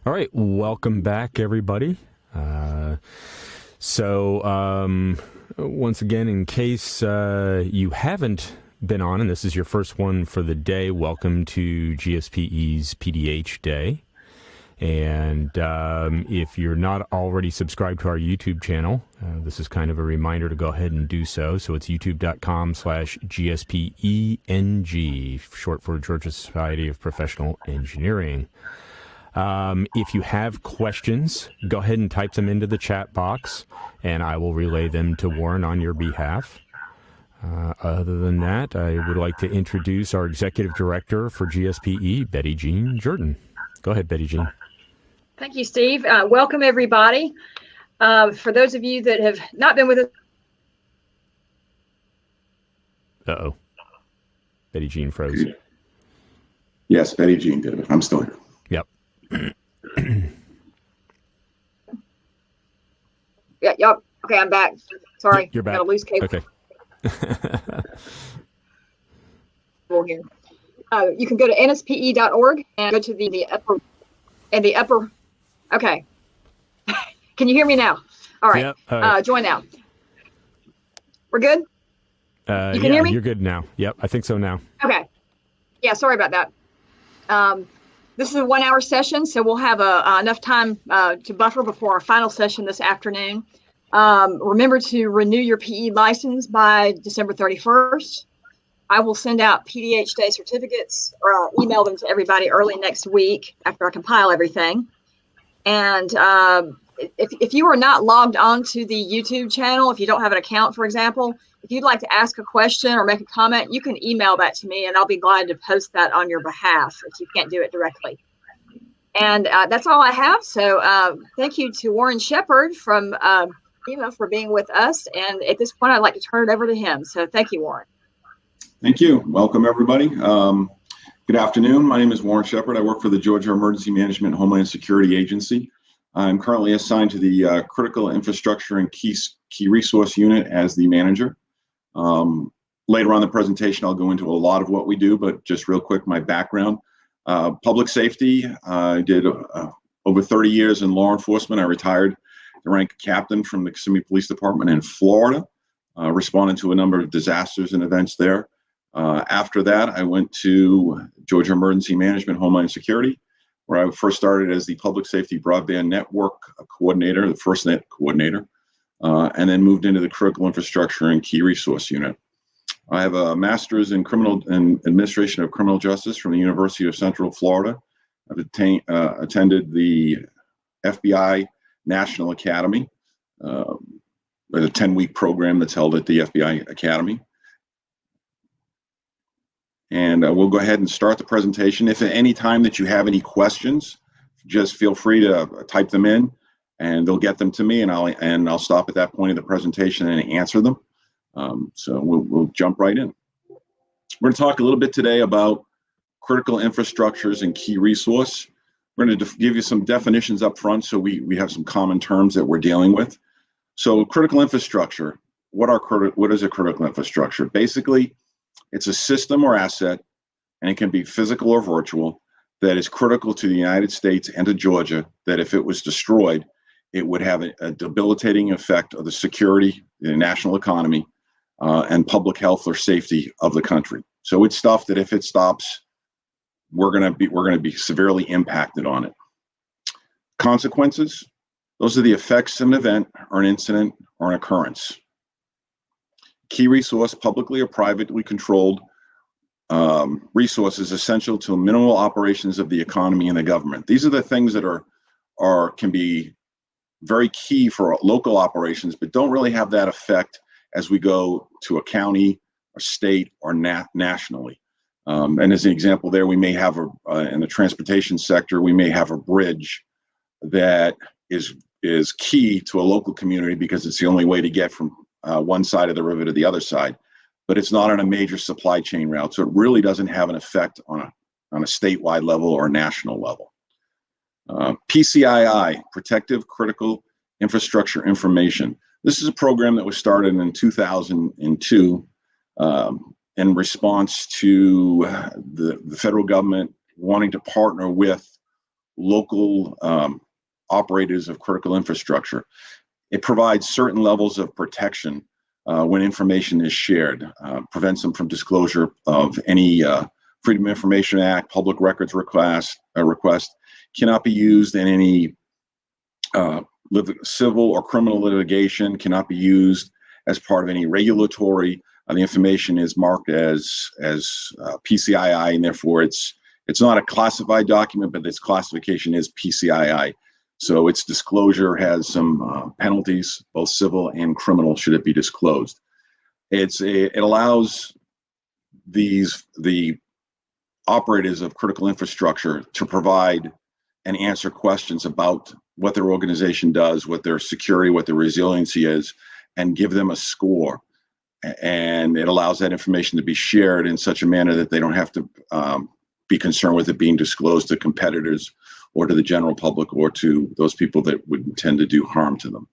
All right, welcome back, everybody. Once again, in case you haven't been on, and this is your first one for the day, welcome to GSPE's PDH Day. And if you're not already subscribed to our YouTube channel, this is kind of a reminder to go ahead and do so. So it's youtube.com/GSPENG, short for Georgia Society of Professional Engineering. If you have questions, go ahead and type them into the chat box, and I will relay them to Warren on your behalf. Other than that, I would like to introduce our Executive Director for GSPE, Betty Jean Jordan. Go ahead, Betty Jean. Thank you, Steve. Welcome, everybody. For those of you that have not been with us. Uh-oh. Betty Jean froze. Yes, Betty Jean did it. I'm still here. Yep. Yep. Okay, I'm back. Sorry. You're back. Got a loose cable. Okay. Here. You can go to nspe.org and go to the upper. Okay. Can you hear me now? All right. Yep. Right. Join now. We're good? You can hear me? You're good now. Yep, I think so now. Okay. Yeah, sorry about that. This is a 1-hour session, so we'll have enough time to buffer before our final session this afternoon. Remember to renew your PE license by December 31st. I will send out PDH Day certificates or email them to everybody early next week after I compile everything. And if you are not logged on to the YouTube channel, if you don't have an account, for example, if you'd like to ask a question or make a comment, you can email that to me and I'll be glad to post that on your behalf if you can't do it directly. And that's all I have. So thank you to Warren Shepard from GEMA for being with us. And at this point, I'd like to turn it over to him. So thank you, Warren. Thank you. Welcome, everybody. Good afternoon. My name is Warren Shepard. I work for the Georgia Emergency Management Homeland Security Agency. I'm currently assigned to the Critical Infrastructure and Key Resource Unit as the manager. Later on in the presentation, I'll go into a lot of what we do, but just real quick, my background. Public safety, I did over 30 years in law enforcement. I retired the rank of captain from the Kissimmee Police Department in Florida, responded to a number of disasters and events there. After that, I went to Georgia Emergency Management Homeland Security, where I first started as the Public Safety Broadband Network Coordinator, the FirstNet Coordinator, and then moved into the Critical Infrastructure and Key Resource Unit. I have a master's in Administration of Criminal Justice from the University of Central Florida. I've attended the FBI National Academy, a 10-week program that's held at the FBI Academy. And we'll go ahead and start the presentation. If at any time that you have any questions, just feel free to type them in and they'll get them to me, and I'll stop at that point of the presentation and answer them. So we'll jump right in. We're going to talk a little bit today about critical infrastructures and key resource. We're going to give you some definitions up front so we have some common terms that we're dealing with. So critical infrastructure, what is a critical infrastructure? Basically, it's a system or asset, and it can be physical or virtual, that is critical to the United States and to Georgia, that if it was destroyed, it would have a debilitating effect of the security, the national economy, and public health or safety of the country. So it's stuff that if it stops, we're going to be severely impacted on it. Consequences, those are the effects of an event or an incident or an occurrence. Key resource, publicly or privately controlled resources essential to minimal operations of the economy and the government. These are the things that can be very key for local operations, but don't really have that effect as we go to a county, or state, or nationally. And as an example there, we may have in the transportation sector, we may have a bridge that is key to a local community because it's the only way to get from one side of the river to the other side, but it's not on a major supply chain route. So it really doesn't have an effect on a statewide level or a national level. PCII, Protective Critical Infrastructure Information. This is a program that was started in 2002 in response to the federal government wanting to partner with local operators of critical infrastructure. It provides certain levels of protection when information is shared, prevents them from disclosure of any Freedom of Information Act, public records request, cannot be used in any civil or criminal litigation, cannot be used as part of any regulatory. The information is marked as PCII, and therefore it's not a classified document, but its classification is PCII. So its disclosure has some penalties, both civil and criminal, should it be disclosed. It allows the operators of critical infrastructure to provide and answer questions about what their organization does, what their security, what their resiliency is, and give them a score. And it allows that information to be shared in such a manner that they don't have to be concerned with it being disclosed to competitors or to the general public or to those people that would intend to do harm to them.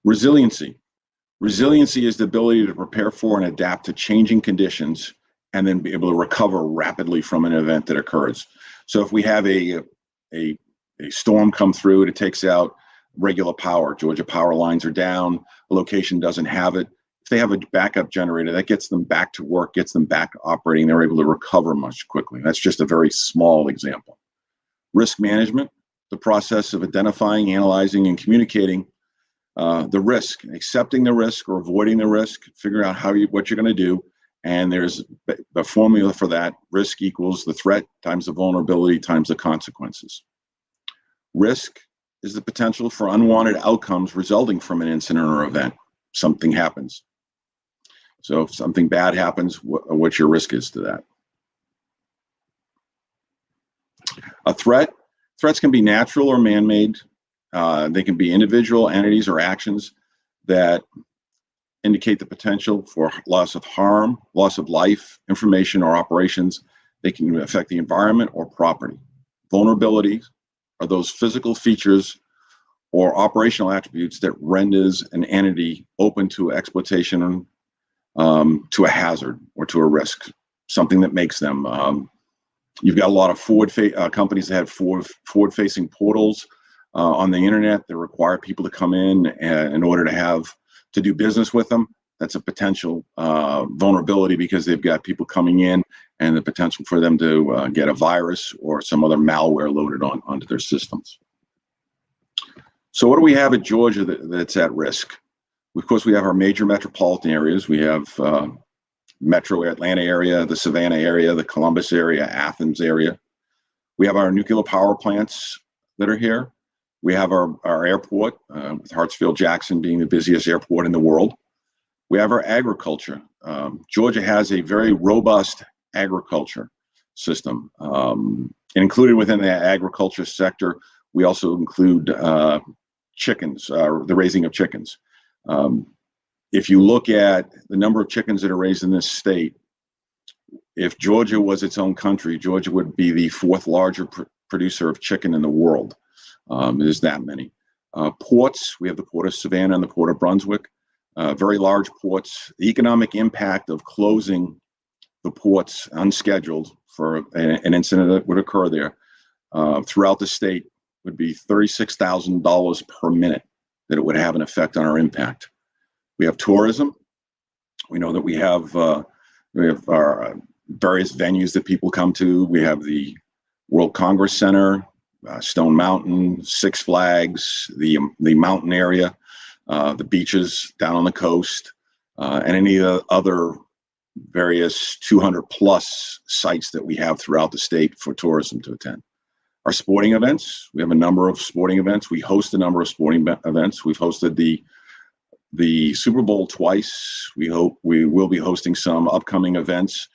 Resiliency. Resiliency is the ability to prepare for and adapt to changing conditions and then be able to recover rapidly from an event that occurs. So if we have a storm come through, it takes out regular power. Georgia power lines are down, a location doesn't have it. If they have a backup generator, that gets them back to work, gets them back operating, they're able to recover much quickly. That's just a very small example. Risk management, the process of identifying, analyzing, and communicating the risk, accepting the risk or avoiding the risk, figuring out what you're going to do. And there's a formula for that. Risk equals the threat times the vulnerability times the consequences. Risk is the potential for unwanted outcomes resulting from an incident or event. Something happens. So if something bad happens, what your risk is to that. A threats can be natural or man-made. They can be individual entities or actions that indicate the potential for loss of harm, loss of life, information, or operations. They can affect the environment or property. Vulnerabilities are those physical features or operational attributes that renders an entity open to exploitation, to a hazard or to a risk, something that makes them. You've got a lot of companies that have forward-facing portals on the internet that require people to come in order to do business with them. That's a potential vulnerability because they've got people coming in and the potential for them to get a virus or some other malware loaded onto their systems. So what do we have at Georgia that's at risk? Of course, we have our major metropolitan areas. We have Metro Atlanta area, the Savannah area, the Columbus area, Athens area. We have our nuclear power plants that are here. We have our airport, with Hartsfield-Jackson being the busiest airport in the world. We have our agriculture. Georgia has a very robust agriculture system. And included within the agriculture sector, we also include chickens, the raising of chickens. If you look at the number of chickens that are raised in this state, if Georgia was its own country, Georgia would be the fourth largest producer of chicken in the world. There's that many. Ports, we have the Port of Savannah and the Port of Brunswick, very large ports. The economic impact of closing the ports unscheduled for an incident that would occur there throughout the state would be $36,000 per minute that it would have an effect on our impact. We have tourism. We know that we have our various venues that people come to. We have the World Congress Center, Stone Mountain, Six Flags, the mountain area, the beaches down on the coast, and any other various 200 plus sites that we have throughout the state for tourism to attend. Our sporting events, we have a number of sporting events. We host a number of sporting events. We've hosted the Super Bowl twice. We hope we will be hosting some upcoming events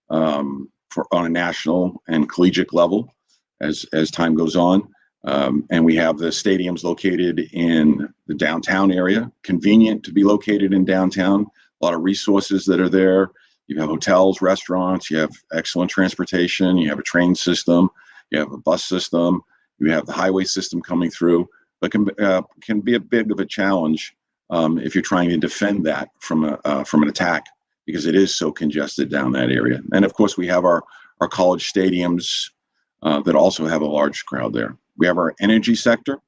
on a national and collegiate level as time goes on. And we have the stadiums located in the downtown area, convenient to be located in downtown, a lot of resources that are there. You have hotels, restaurants, you have excellent transportation, you have a train system, you have a bus system, you have the highway system coming through, but can be a bit of a challenge if you're trying to defend that from an attack, because it is so congested down that area. And of course, we have our college stadiums that also have a large crowd there. We have our energy sector.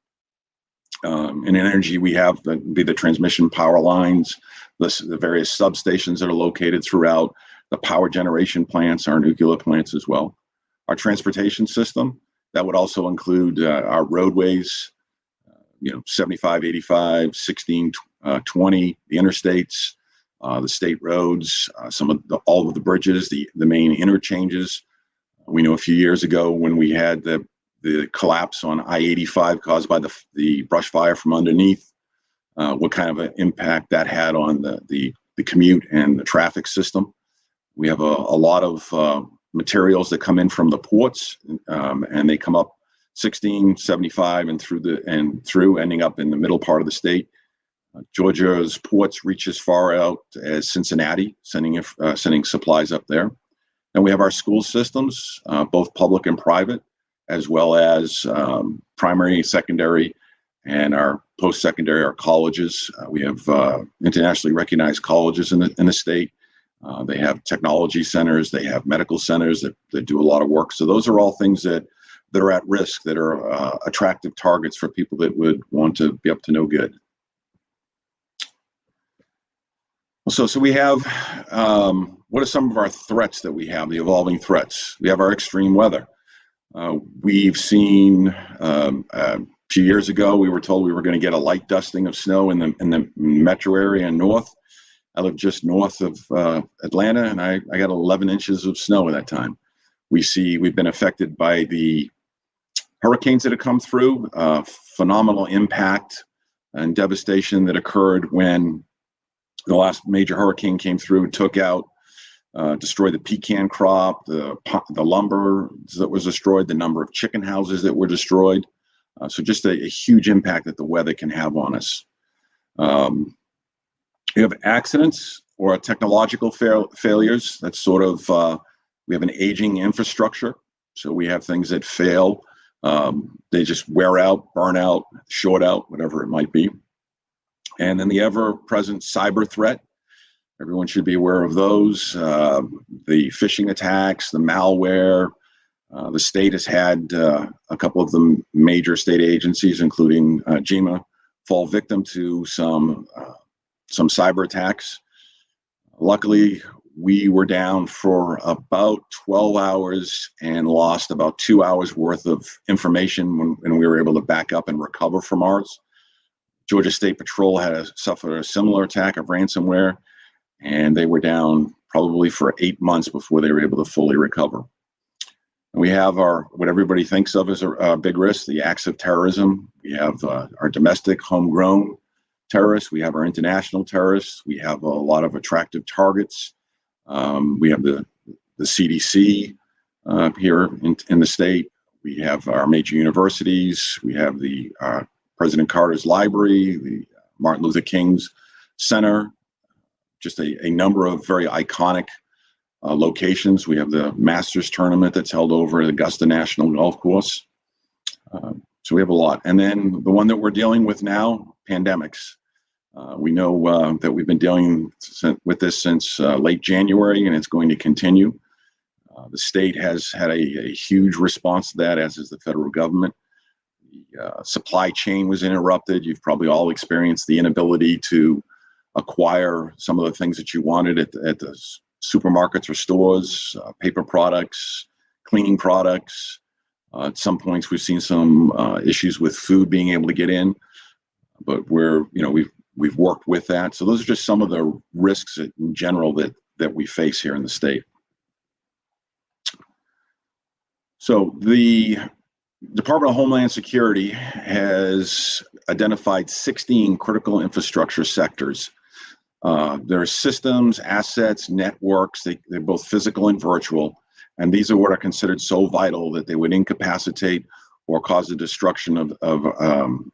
In energy, we have the transmission power lines, the various substations that are located throughout, the power generation plants, our nuclear plants as well. Our transportation system, that would also include our roadways, 75, 85, 16, 20, the interstates, the state roads, all of the bridges, the main interchanges. We know a few years ago when we had the collapse on I-85 caused by the brush fire from underneath, what kind of an impact that had on the commute and the traffic system. We have a lot of materials that come in from the ports, and they come up 16, 75 and through ending up in the middle part of the state. Georgia's ports reach as far out as Cincinnati, sending supplies up there. And we have our school systems, both public and private, as well as primary, secondary, and our post-secondary, our colleges. We have internationally recognized colleges in the state. They have technology centers, they have medical centers that do a lot of work. So those are all things that are at risk, that are attractive targets for people that would want to be up to no good. So we have, what are some of our threats that we have, the evolving threats? We have our extreme weather. We've seen, a few years ago, we were told we were going to get a light dusting of snow in the metro area and north. I live just north of Atlanta, and I got 11 inches of snow at that time. We've been affected by the hurricanes that have come through, phenomenal impact and devastation that occurred when the last major hurricane came through, took out, destroyed the pecan crop, the lumber that was destroyed, the number of chicken houses that were destroyed. So just a huge impact that the weather can have on us. You have accidents or technological failures. That's sort of, we have an aging infrastructure. So we have things that fail. They just wear out, burn out, short out, whatever it might be. And then the ever-present cyber threat. Everyone should be aware of those. The phishing attacks, the malware. The state has had a couple of the major state agencies, including GEMA, fall victim to some cyber attacks. Luckily, we were down for about 12 hours and lost about 2 hours worth of information when we were able to back up and recover from ours. Georgia State Patrol suffered a similar attack of ransomware, and they were down probably for 8 months before they were able to fully recover. And we have what everybody thinks of as a big risk, the acts of terrorism. We have our domestic, homegrown terrorists. We have our international terrorists. We have a lot of attractive targets. We have the CDC here in the state. We have our major universities. We have the President Carter's Library, the Martin Luther King's Center, just a number of very iconic locations. We have the Masters tournament that's held over at Augusta National Golf Course. So we have a lot. And then the one that we're dealing with now, pandemics. We know that we've been dealing with this since late January, and it's going to continue. The state has had a huge response to that, as has the federal government. The supply chain was interrupted. You've probably all experienced the inability to acquire some of the things that you wanted at the supermarkets or stores, paper products, cleaning products. At some points, we've seen some issues with food being able to get in, but we've worked with that. So those are just some of the risks in general that we face here in the state. So the Department of Homeland Security has identified 16 critical infrastructure sectors. There are systems, assets, networks, they're both physical and virtual, and these are what are considered so vital that they would incapacitate or cause the destruction of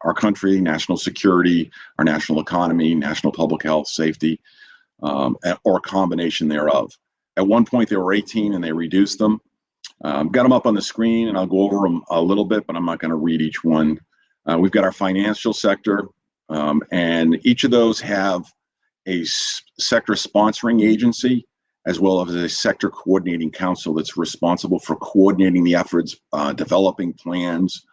our country, national security, our national economy, national public health, safety, or a combination thereof. At one point, there were 18 and they reduced them. Got them up on the screen, and I'll go over them a little bit, but I'm not going to read each one. We've got our financial sector, and each of those have a sector sponsoring agency as well as a sector coordinating council that's responsible for coordinating the efforts, developing plans,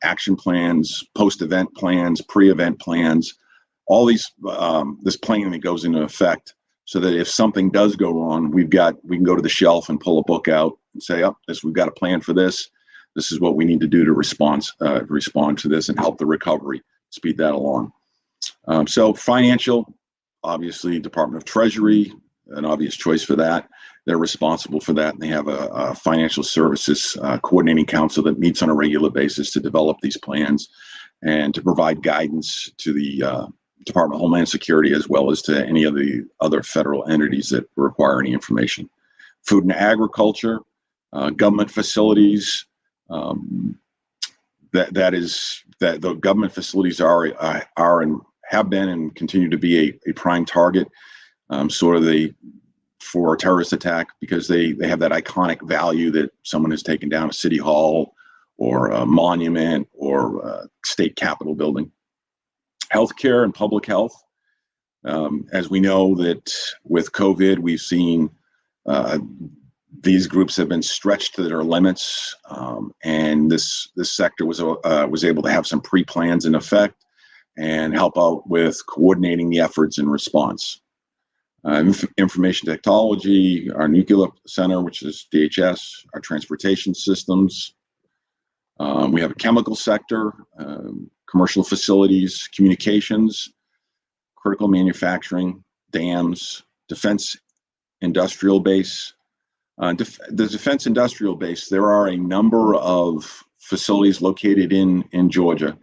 action plans, post-event plans, pre-event plans, all these, this planning that goes into effect, so that if something does go wrong, we can go to the shelf and pull a book out and say, oh, we've got a plan for this. This is what we need to do to respond to this and help the recovery, speed that along. So financial, obviously, Department of Treasury, an obvious choice for that. They're responsible for that, and they have a financial services coordinating council that meets on a regular basis to develop these plans and to provide guidance to the Department of Homeland Security, as well as to any of the other federal entities that require any information. Food and agriculture, government facilities. That the government facilities are and have been and continue to be a prime target, for a terrorist attack, because they have that iconic value that someone has taken down a city hall or a monument or a state capitol building. Healthcare and public health. As we know that with COVID, we've seen these groups have been stretched to their limits, and this sector was able to have some pre-plans in effect and help out with coordinating the efforts in response. Information technology, our nuclear center, which is DHS, our transportation systems. We have a chemical sector, commercial facilities, communications, critical manufacturing, dams, defense industrial base. The defense industrial base, there are a number of facilities located in Georgia.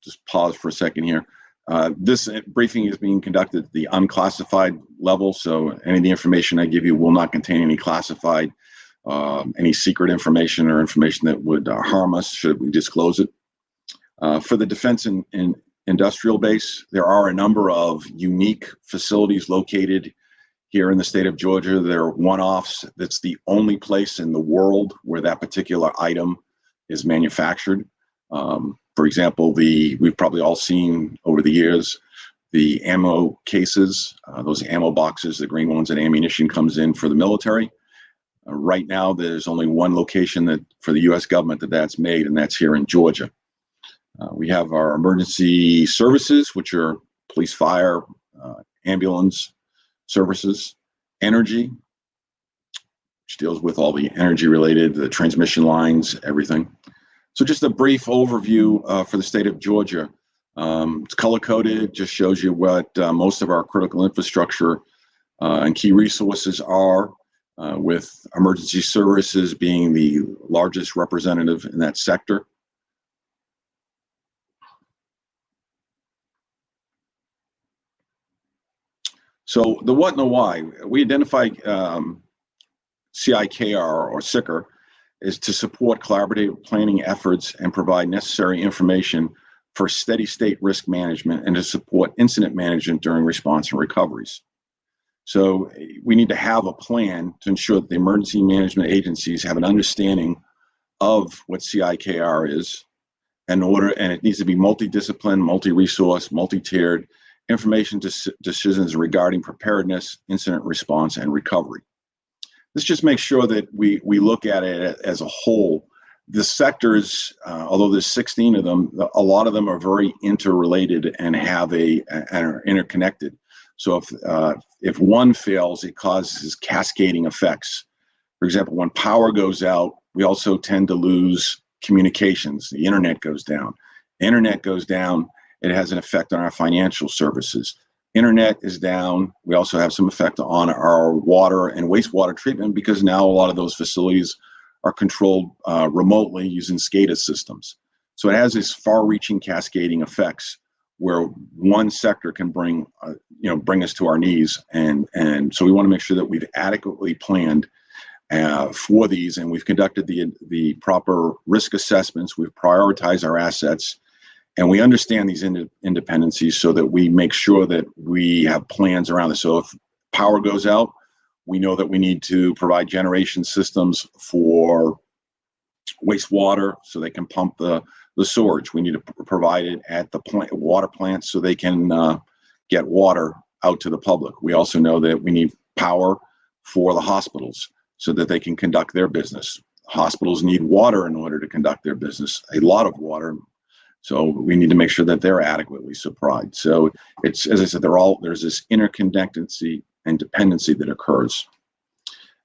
Just pause for a second here. This briefing is being conducted at the unclassified level, so any of the information I give you will not contain any classified, any secret information or information that would harm us should we disclose it. For the defense and industrial base, there are a number of unique facilities located here in the state of Georgia. They're one-offs. That's the only place in the world where that particular item is manufactured. For example, we've probably all seen over the years the ammo cases, those ammo boxes, the green ones that ammunition comes in for the military. Right now, there's only one location that for the U.S. government that's made, and that's here in Georgia. We have our emergency services, which are police, fire, ambulance services, energy, which deals with all the energy related, the transmission lines, everything. So just a brief overview for the state of Georgia. It's color-coded, just shows you what most of our critical infrastructure and key resources are, with emergency services being the largest representative in that sector. So the what and the why, we identify CIKR or CIKR is to support collaborative planning efforts and provide necessary information for steady state risk management and to support incident management during response and recoveries. So we need to have a plan to ensure that the emergency management agencies have an understanding of what CIKR is and it needs to be multidisciplined, multi-resource, multi-tiered information decisions regarding preparedness, incident response, and recovery. This just makes sure that we look at it as a whole. The sectors, although there's 16 of them, a lot of them are very interrelated and are interconnected. So if one fails, it causes cascading effects. For example, when power goes out, we also tend to lose communications. The internet goes down. Internet goes down, it has an effect on our financial services. Internet is down. We also have some effect on our water and wastewater treatment because now a lot of those facilities are controlled remotely using SCADA systems. So it has these far-reaching cascading effects where one sector can bring us to our knees, and so we want to make sure that we've adequately planned for these, and we've conducted the proper risk assessments. We've prioritized our assets. And we understand these independencies so that we make sure that we have plans around this. So if power goes out, we know that we need to provide generation systems for wastewater so they can pump the sewage. We need to provide it at the water plants so they can get water out to the public. We also know that we need power for the hospitals so that they can conduct their business. Hospitals need water in order to conduct their business, a lot of water. So we need to make sure that they're adequately supplied. So it's, as I said, there's this interconnectancy and dependency that occurs.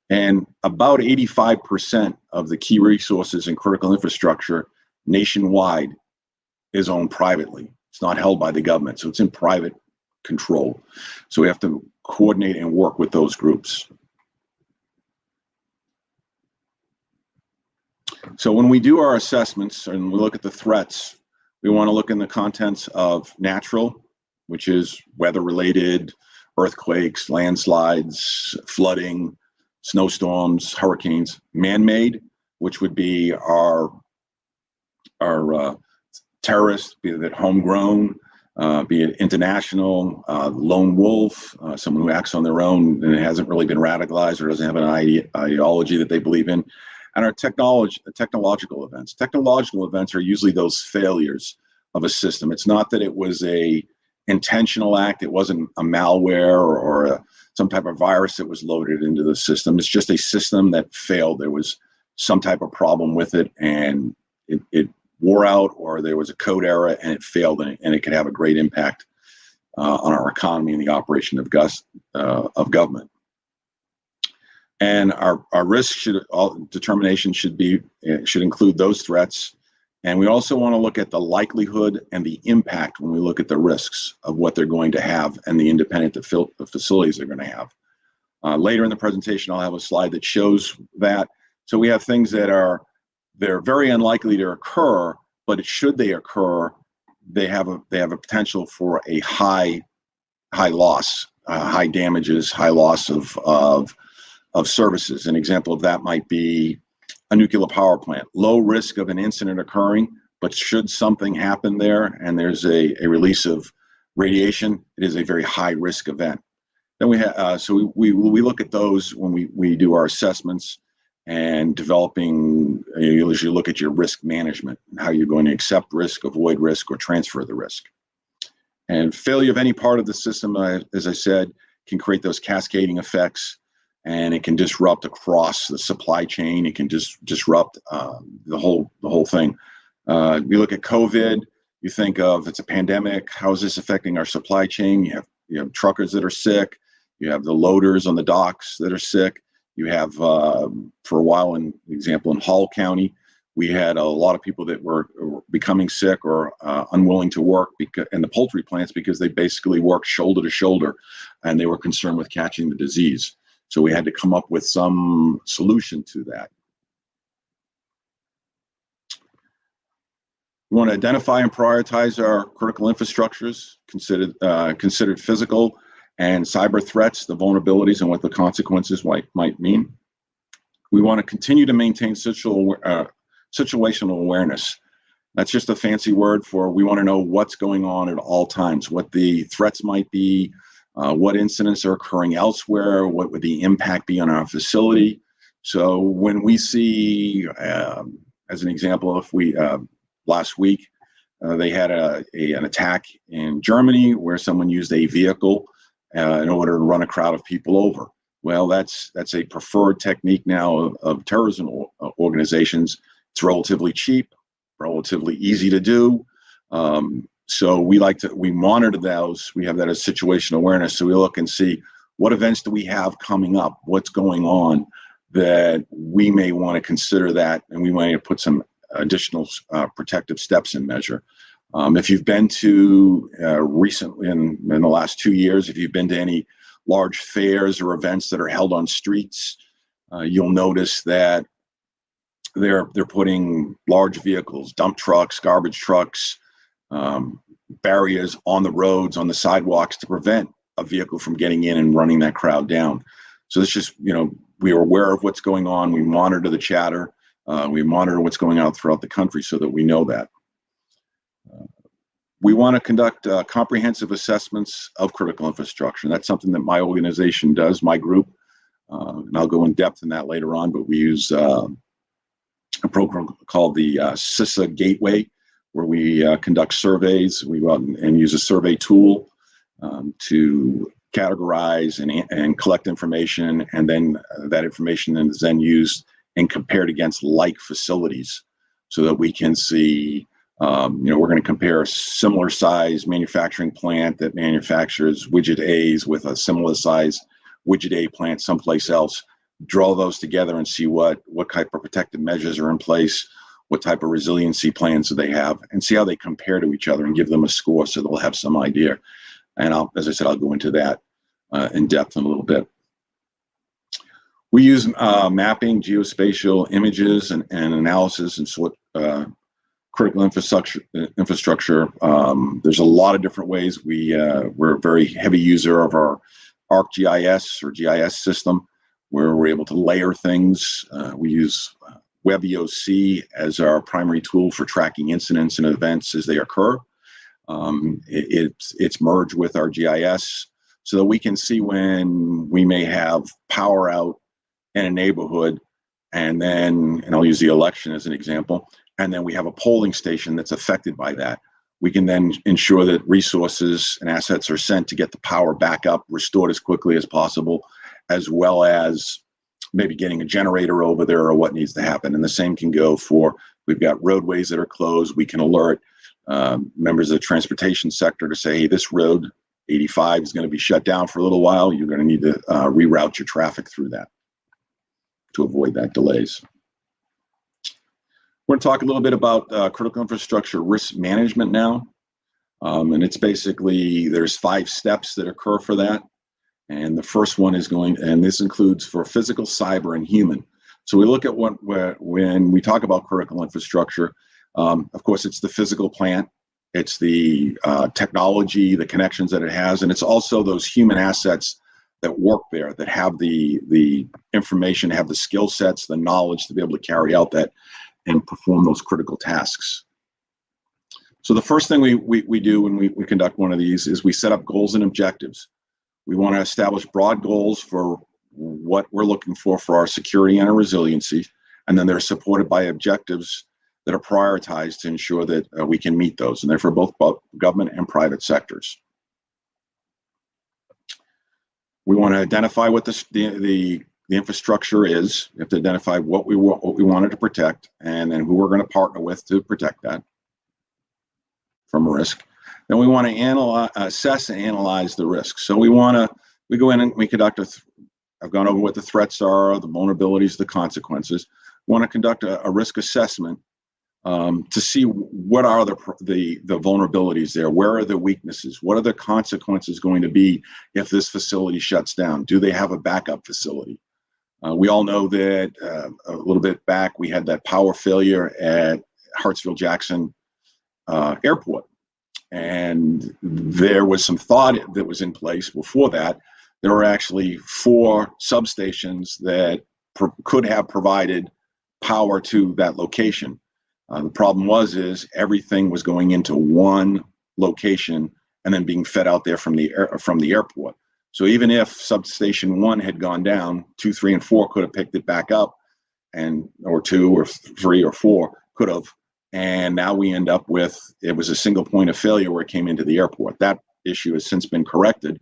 And about 85% of the key resources and critical infrastructure nationwide is owned privately. It's not held by the government, so it's in private control. So we have to coordinate and work with those groups. So when we do our assessments and we look at the threats, we want to look in the contents of natural, which is weather-related, earthquakes, landslides, flooding, snowstorms, hurricanes. Man-made, which would be our terrorists, be it homegrown, be it international, lone wolf, someone who acts on their own and hasn't really been radicalized or doesn't have an ideology that they believe in. And our technological events. Technological events are usually those failures of a system. It's not that it was a intentional act. It wasn't a malware or some type of virus that was loaded into the system. It's just a system that failed. There was some type of problem with it, and it wore out, or there was a code error and it failed, and it could have a great impact on our economy and the operation of government. And our risk determination should include those threats. And we also want to look at the likelihood and the impact when we look at the risks of what they're going to have and the independent facilities they're going to have. Later in the presentation, I'll have a slide that shows that. So we have things that they're very unlikely to occur, but should they occur, they have a potential for a high loss, high damages, high loss of services. An example of that might be a nuclear power plant. Low risk of an incident occurring, but should something happen there and there's a release of radiation, it is a very high risk event. Then we have so we look at those when we do our assessments and developing. You usually look at your risk management and how you're going to accept risk, avoid risk, or transfer the risk. And failure of any part of the system, as I said, can create those cascading effects. And it can disrupt across the supply chain. It can just disrupt the whole thing. You look at COVID. You think of it's a pandemic. How is this affecting our supply chain? You have truckers that are sick. You have the loaders on the docks that are sick. You have for a while, in example, in Hall County, we had a lot of people that were becoming sick or unwilling to work in the poultry plants because they basically worked shoulder to shoulder, and they were concerned with catching the disease. So we had to come up with some solution to that. We want to identify and prioritize our critical infrastructures, considered physical and cyber threats, the vulnerabilities, and what the consequences might mean. We want to continue to maintain situational awareness. That's just a fancy word for we want to know what's going on at all times, what the threats might be, what incidents are occurring elsewhere, what would the impact be on our facility. So when we see, as an example, if we last week they had an attack in Germany where someone used a vehicle in order to run a crowd of people over. Well, that's a preferred technique now of terrorism organizations. It's relatively cheap, relatively easy to do. So we monitor those. We have that as situational awareness. So we look and see what events do we have coming up, what's going on that we may want to consider that, and we might put some additional protective steps in measure. If you've been to recently in the last 2 years, if you've been to any large fairs or events that are held on streets, you'll notice that they're putting large vehicles, dump trucks, garbage trucks, barriers on the roads, on the sidewalks to prevent a vehicle from getting in and running that crowd down. So it's just, we are aware of what's going on. We monitor the chatter. We monitor what's going on throughout the country so that we know that. We want to conduct comprehensive assessments of critical infrastructure. That's something that my organization does, my group, and I'll go in depth in that later on, but we use a program called the CISA Gateway, where we conduct surveys. We go out and use a survey tool to categorize and collect information, and then that information is then used and compared against like facilities, so that we can see, we're going to compare a similar size manufacturing plant that manufactures widget A's with a similar size widget A plant someplace else, draw those together and see what type of protective measures are in place, what type of resiliency plans do they have, and see how they compare to each other and give them a score so they'll have some idea. And as I said, I'll go into that in depth in a little bit. We use mapping, geospatial images, and analysis and sort critical infrastructure. There's a lot of different ways. We're a very heavy user of our ArcGIS or GIS system, where we're able to layer things. We use WebEOC as our primary tool for tracking incidents and events as they occur. It's merged with our GIS so that we can see when we may have power out in a neighborhood, and I'll use the election as an example, and then we have a polling station that's affected by that. We can then ensure that resources and assets are sent to get the power back up, restored as quickly as possible, as well as maybe getting a generator over there or what needs to happen. And the same can go for, we've got roadways that are closed. We can alert members of the transportation sector to say, hey, this road 85 is going to be shut down for a little while. You're going to need to reroute your traffic through that to avoid that delays. We're going to talk a little bit about critical infrastructure risk management now. And it's basically, there's 5 steps that occur for that. And the first one is and this includes for physical, cyber, and human. So we look at when we talk about critical infrastructure, of course, it's the physical plant, it's the technology, the connections that it has, and it's also those human assets that work there, that have the information, have the skill sets, the knowledge to be able to carry out that and perform those critical tasks. So the first thing we do when we conduct one of these is we set up goals and objectives. We want to establish broad goals for what we're looking for our security and our resiliency, and then they're supported by objectives that are prioritized to ensure that we can meet those, and they're for both government and private sectors. We want to identify what the infrastructure is. We have to identify what we wanted to protect, and then who we're going to partner with to protect that from risk. Then we want to assess and analyze the risk. So we go in and we conduct I've gone over what the threats are, the vulnerabilities, the consequences. We want to conduct a risk assessment to see what are the vulnerabilities there, where are the weaknesses, what are the consequences going to be if this facility shuts down? Do they have a backup facility? We all know that a little bit back we had that power failure at Hartsfield-Jackson Airport, and there was some thought that was in place before that. There were actually 4 substations that could have provided power to that location. The problem is everything was going into one location and then being fed out there from the airport. So even if substation 1 had gone down, 2, 3, and 4 could have picked it back up, or 2 or 3 or 4 could have. And now we end up with, it was a single point of failure where it came into the airport. That issue has since been corrected.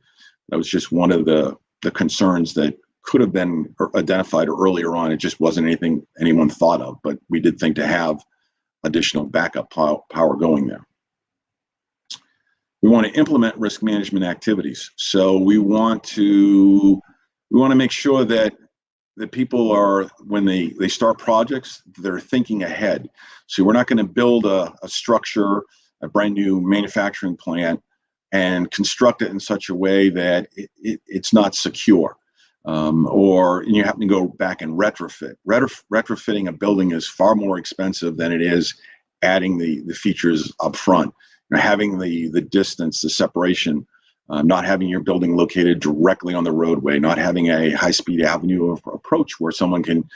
That was just one of the concerns that could have been identified earlier on. It just wasn't anything anyone thought of, but we did think to have additional backup power going there. We want to implement risk management activities. So we want to make sure that people are, when they start projects, they're thinking ahead. So we're not going to build a structure, a brand new manufacturing plant, and construct it in such a way that it's not secure. Or you have to go back and retrofit. Retrofitting a building is far more expensive than it is adding the features up front. Having the distance, the separation, not having your building located directly on the roadway, not having a high-speed avenue of approach where someone can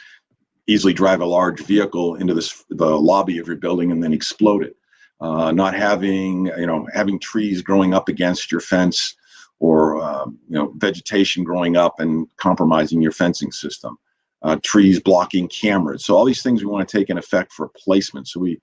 easily drive a large vehicle into the lobby of your building and then explode it. Not having trees growing up against your fence, or vegetation growing up and compromising your fencing system. Trees blocking cameras. So all these things we want to take in effect for placement. So we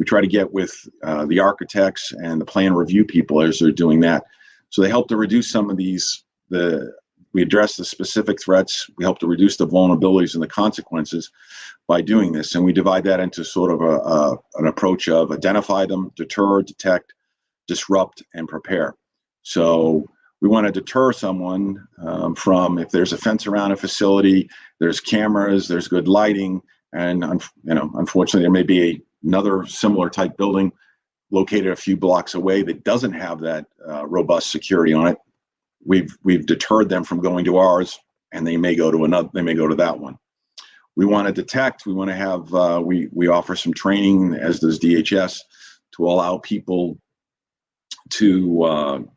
try to get with the architects and the plan review people as they're doing that. So they help to reduce some of these we address the specific threats. We help to reduce the vulnerabilities and the consequences by doing this. And we divide that into sort of an approach of identify them, deter, detect, disrupt, and prepare. So we want to deter someone from, if there's a fence around a facility, there's cameras, there's good lighting, and unfortunately there may be another similar type building located a few blocks away that doesn't have that robust security on it. We've deterred them from going to ours, and they may go to another. They may go to that one. We want to detect. We want to have. We offer some training, as does DHS, to allow people to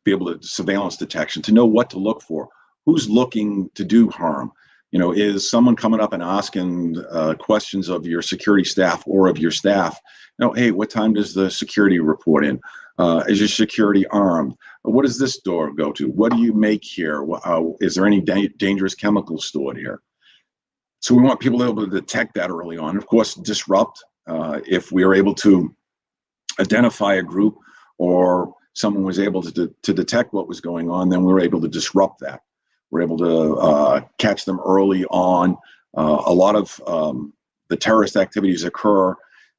be able to surveillance detection, to know what to look for, who's looking to do harm. Is someone coming up and asking questions of your security staff or of your staff? Hey, what time does the security report in? Is your security armed? What does this door go to? What do you make here? Is there any dangerous chemicals stored here? So we want people to be able to detect that early on. Of course, disrupt. If we are able to identify a group or someone was able to detect what was going on, then we were able to disrupt that. We're able to catch them early on. A lot of the terrorist activities occur.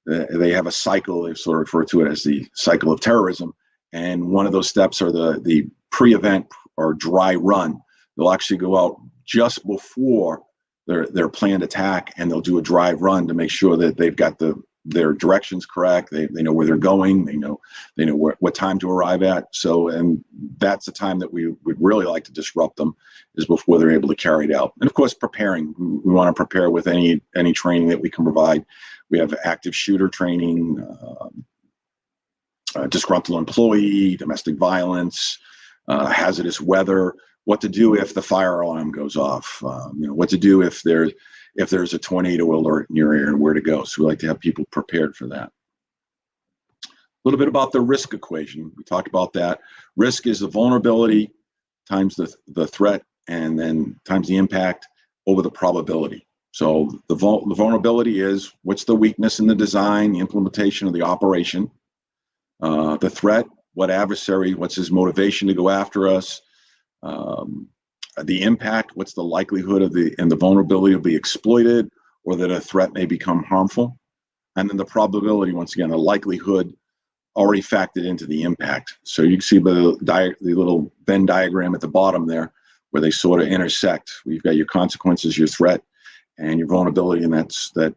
They have a cycle. They sort of refer to it as the cycle of terrorism. And one of those steps are the pre-event or dry run. They'll actually go out just before their planned attack, and they'll do a dry run to make sure that they've got their directions correct. They know where they're going. They know what time to arrive at. So, and that's the time that we would really like to disrupt them, is before they're able to carry it out. And of course, preparing. We want to prepare with any training that we can provide. We have active shooter training, disgruntled employee, domestic violence, hazardous weather, what to do if the fire alarm goes off, what to do if there's a tornado alert in your area and where to go. So we like to have people prepared for that. A little bit about the risk equation. We talked about that. Risk is the vulnerability times the threat, and then times the impact over the probability. So the vulnerability is what's the weakness in the design, the implementation of the operation. The threat, what adversary, what's his motivation to go after us. The impact, what's the likelihood of the vulnerability will be exploited, or that a threat may become harmful. And then the probability, once again, the likelihood already factored into the impact. So you can see the little Venn diagram at the bottom there, where they sort of intersect. We've got your consequences, your threat, and your vulnerability, and that's that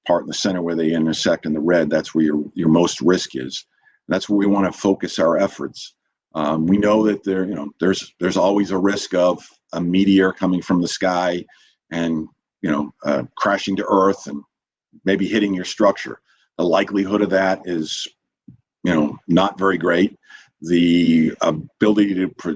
part in the center where they intersect in the red. That's where your most risk is. That's where we want to focus our efforts. We know that there's always a risk of a meteor coming from the sky and crashing to Earth and maybe hitting your structure. The likelihood of that is not very great. The ability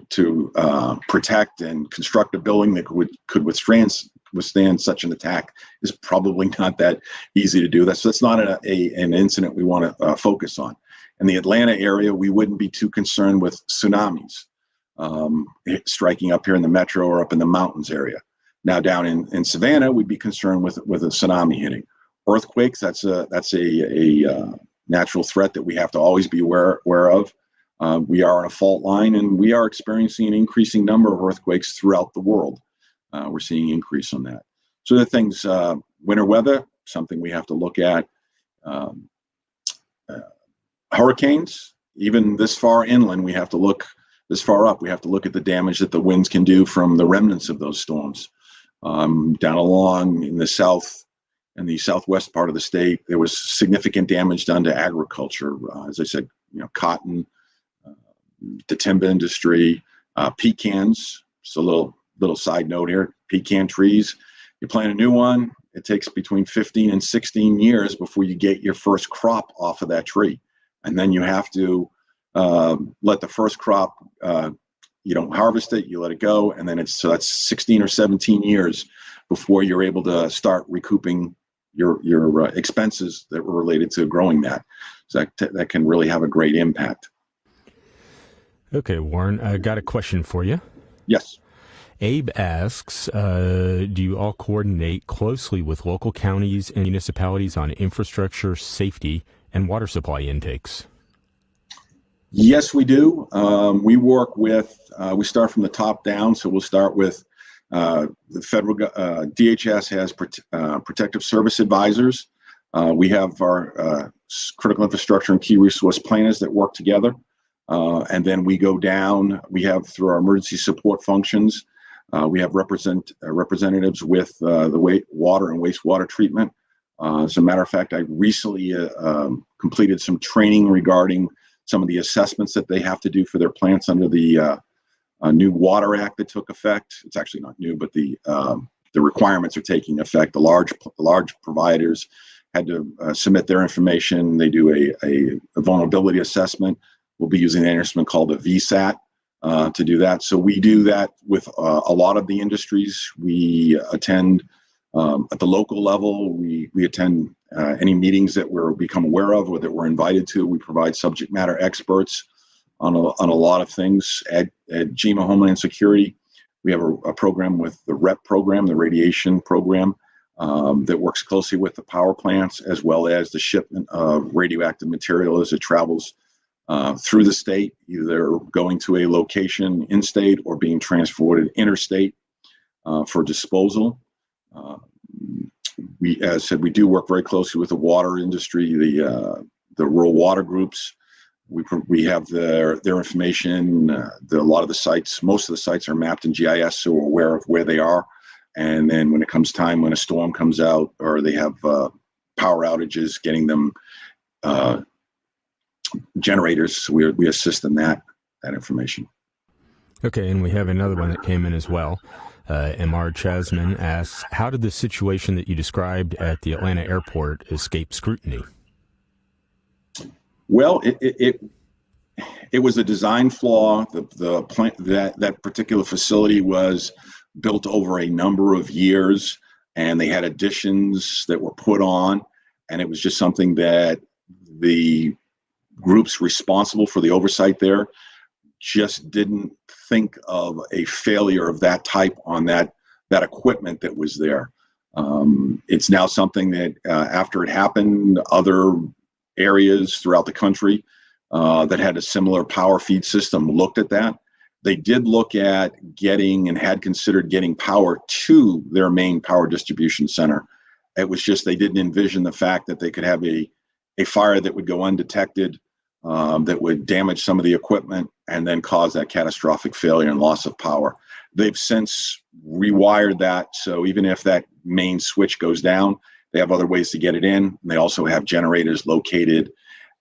to protect and construct a building that could withstand such an attack is probably not that easy to do. That's not an incident we want to focus on. In the Atlanta area, we wouldn't be too concerned with tsunamis striking up here in the metro or up in the mountains area. Now down in Savannah, we'd be concerned with a tsunami hitting. Earthquakes, that's a natural threat that we have to always be aware of. We are on a fault line, and we are experiencing an increasing number of earthquakes throughout the world. We're seeing an increase on that. So the things, winter weather, something we have to look at. Hurricanes, even this far inland, we have to look this far up. We have to look at the damage that the winds can do from the remnants of those storms. Down along in the south and the southwest part of the state, there was significant damage done to agriculture. As I said, cotton, the timber industry, pecans. Just a little side note here: pecan trees. You plant a new one, it takes between 15 and 16 years before you get your first crop off of that tree. And then you have to let the first crop, you don't harvest it, you let it go, and then that's 16 or 17 years before you're able to start recouping your expenses that were related to growing that. So that can really have a great impact. Okay, Warren, I got a question for you. Yes. Abe asks, do you all coordinate closely with local counties and municipalities on infrastructure, safety, and water supply intakes? Yes, we do. We work with, we start from the top down. So we'll start with the federal, DHS has protective service advisors. We have our critical infrastructure and key resource planners that work together. And then we go down, we have through our emergency support functions, we have representatives with the water and wastewater treatment. As a matter of fact, I recently completed some training regarding some of the assessments that they have to do for their plants under the new Water Act that took effect. It's actually not new, but the requirements are taking effect. The large providers had to submit their information. They do a vulnerability assessment. We'll be using an instrument called a VSAT to do that. So we do that with a lot of the industries. We attend at the local level. We attend any meetings that we're become aware of or that we're invited to. We provide subject matter experts on a lot of things. At GEMA Homeland Security, we have a program with the REP program, the radiation program, that works closely with the power plants as well as the shipment of radioactive material as it travels through the state, either going to a location in state or being transported interstate for disposal. We, as I said, we do work very closely with the water industry, the rural water groups. We have their information. A lot of the sites, most of the sites are mapped in GIS, so we're aware of where they are. And then when it comes time, when a storm comes out or they have power outages, getting them generators, we assist in that information. Okay, and we have another one that came in as well. MR Chasman asks, how did the situation that you described at the Atlanta airport escape scrutiny? Well, it was a design flaw. The plant, that particular facility was built over a number of years, and they had additions that were put on, and it was just something that the groups responsible for the oversight there just didn't think of a failure of that type on that equipment that was there. It's now something that after it happened, other areas throughout the country that had a similar power feed system looked at that. They did look at getting and had considered getting power to their main power distribution center. It was just they didn't envision the fact that they could have a fire that would go undetected, that would damage some of the equipment and then cause that catastrophic failure and loss of power. They've since rewired that, so even if that main switch goes down, they have other ways to get it in. They also have generators located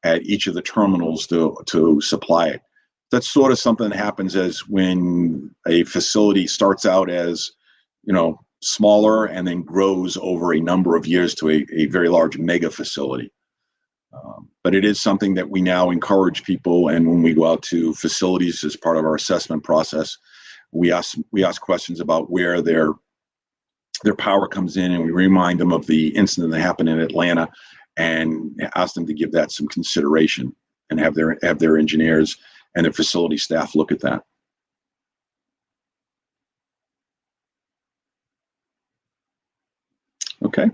at each of the terminals to supply it. That's sort of something that happens as when a facility starts out as, smaller and then grows over a number of years to a very large mega facility. But it is something that we now encourage people, and when we go out to facilities as part of our assessment process, we ask questions about where their power comes in, and we remind them of the incident that happened in Atlanta and ask them to give that some consideration and have their engineers and their facility staff look at that. Okay.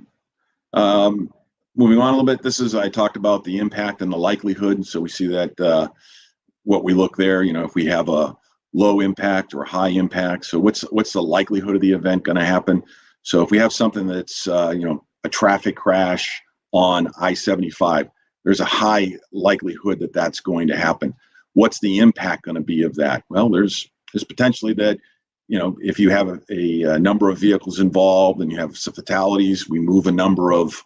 Moving on a little bit, I talked about the impact and the likelihood. So we see that what we look there, if we have a low impact or high impact. So what's the likelihood of the event going to happen? So if we have something that's, a traffic crash on I-75, there's a high likelihood that that's going to happen. What's the impact going to be of that? Well, there's potentially that, if you have a number of vehicles involved and you have some fatalities, we move a number of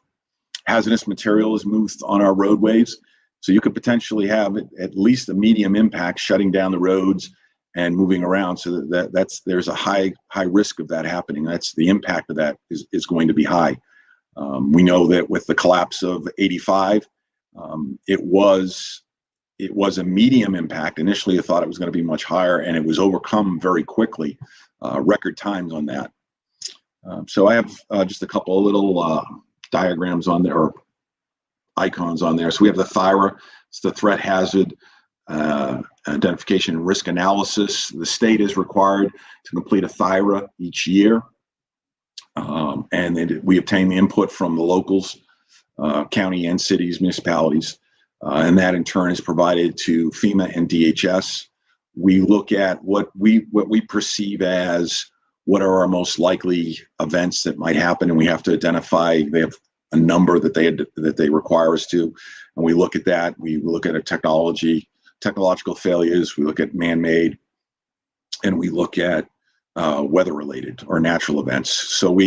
hazardous materials moved on our roadways. So you could potentially have at least a medium impact shutting down the roads and moving around. So there's a high risk of that happening. That's the impact of that is going to be high. We know that with the collapse of 85, it was a medium impact. Initially, I thought it was going to be much higher, and it was overcome very quickly, record times on that. So I have just a couple of little diagrams on there, or icons on there. So we have the THIRA, it's the threat hazard identification and risk analysis. The state is required to complete a THIRA each year. And we obtain the input from the locals, county and cities, municipalities. and that in turn is provided to FEMA and DHS. We look at what we perceive as what are our most likely events that might happen, and we have to identify. They have a number that they require us to, and we look at that. We look at technological failures. We look at man-made, and we look at weather-related or natural events. So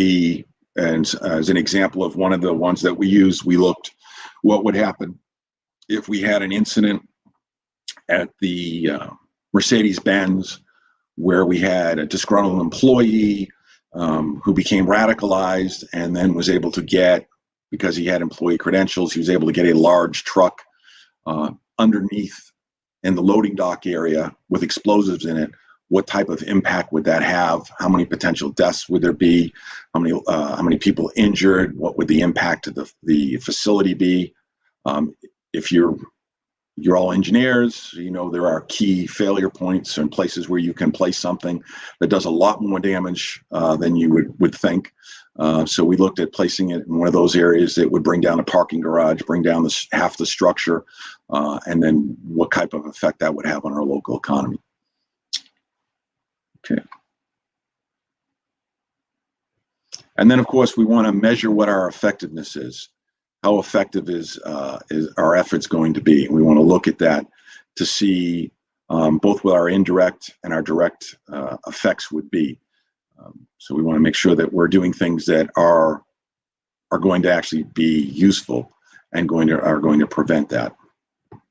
and as an example of one of the ones that we used, we looked what would happen if we had an incident at the Mercedes-Benz where we had a disgruntled employee who became radicalized and then was able to get, because he had employee credentials, he was able to get a large truck underneath in the loading dock area with explosives in it. What type of impact would that have? How many potential deaths would there be? How many people injured? What would the impact of the facility be? If you're all engineers, you know there are key failure points and places where you can place something that does a lot more damage than you would think. So we looked at placing it in one of those areas that would bring down a parking garage, bring down half the structure, and then what type of effect that would have on our local economy. Okay. And then, of course, we want to measure what our effectiveness is. How effective is our efforts going to be? And we want to look at that to see both what our indirect and our direct effects would be. So we want to make sure that we're doing things that are going to actually be useful and are going to prevent that. I'm going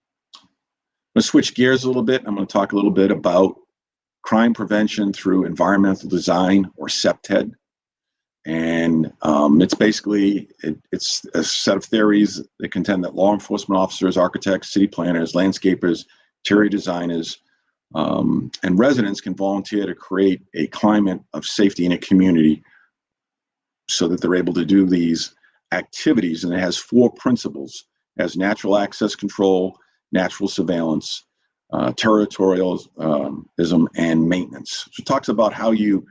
to switch gears a little bit. I'm going to talk a little bit about crime prevention through environmental design, or CPTED. And it's basically, it's a set of theories that contend that law enforcement officers, architects, city planners, landscapers, interior designers, and residents can volunteer to create a climate of safety in a community so that they're able to do these activities. And it has 4 principles: it has natural access control, natural surveillance, territorialism, and maintenance. So it talks about how you're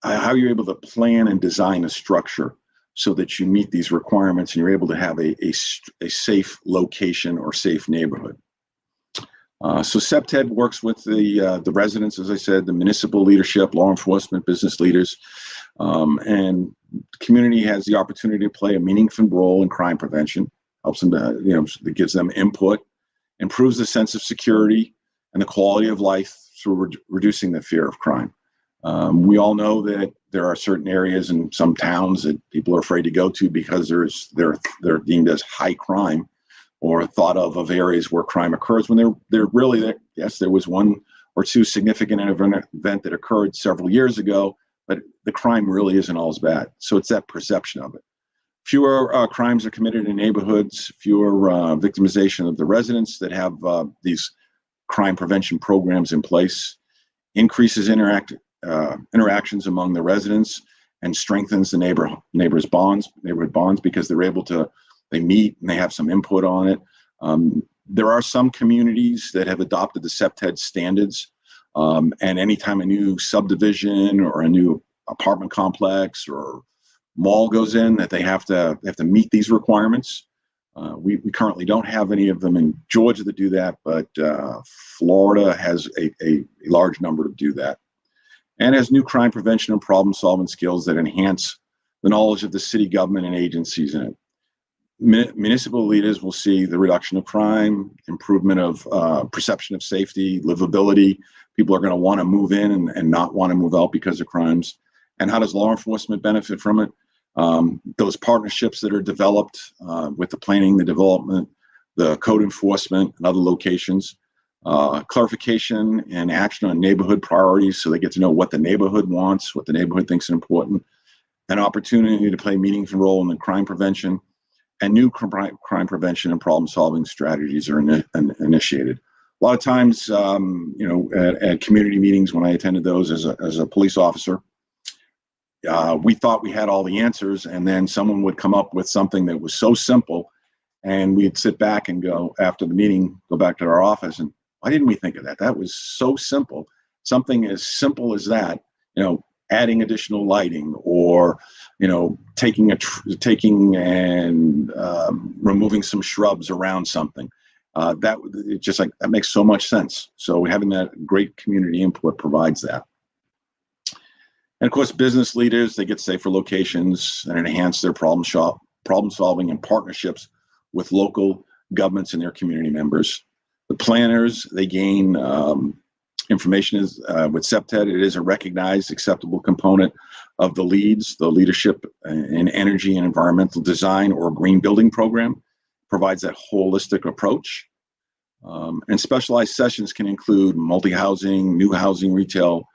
able to plan and design a structure so that you meet these requirements and you're able to have a safe location or safe neighborhood. So CPTED works with the residents, as I said, the municipal leadership, law enforcement, business leaders, and the community has the opportunity to play a meaningful role in crime prevention. Helps them to, it gives them input, improves the sense of security and the quality of life through reducing the fear of crime. We all know that there are certain areas in some towns that people are afraid to go to because they're deemed as high crime, or thought of areas where crime occurs, when they're really, yes, there was 1 or 2 significant event that occurred several years ago, but the crime really isn't all as bad. So it's that perception of it. Fewer crimes are committed in neighborhoods, fewer victimization of the residents that have these crime prevention programs in place, increases interactions among the residents, and strengthens the neighborhood bonds because they meet and they have some input on it. There are some communities that have adopted the CPTED standards, and anytime a new subdivision or a new apartment complex or mall goes in, that they have to meet these requirements. We currently don't have any of them in Georgia that do that, but Florida has a large number to do that, and has new crime prevention and problem solving skills that enhance the knowledge of the city government and agencies in it. Municipal leaders will see the reduction of crime, improvement of perception of safety, livability. People are going to want to move in and not want to move out because of crimes. And how does law enforcement benefit from it? Those partnerships that are developed with the planning, the development, the code enforcement, and other locations. Clarification and action on neighborhood priorities, so they get to know what the neighborhood wants, what the neighborhood thinks is important. An opportunity to play a meaningful role in the crime prevention, and new crime prevention and problem solving strategies are initiated. A lot of times, at community meetings, when I attended those as a police officer, we thought we had all the answers, and then someone would come up with something that was so simple, and we'd sit back and go, after the meeting, go back to our office, and why didn't we think of that? That was so simple. Something as simple as that, adding additional lighting, or taking and removing some shrubs around something. It's just like, that makes so much sense. So having that great community input provides that. And of course, business leaders, they get safer locations and enhance their problem solving and partnerships with local governments and their community members. The planners, they gain information with CPTED. It is a recognized, acceptable component of the leadership in energy and environmental design or green building program. Provides that holistic approach. And specialized sessions can include multi-housing, new housing, retail,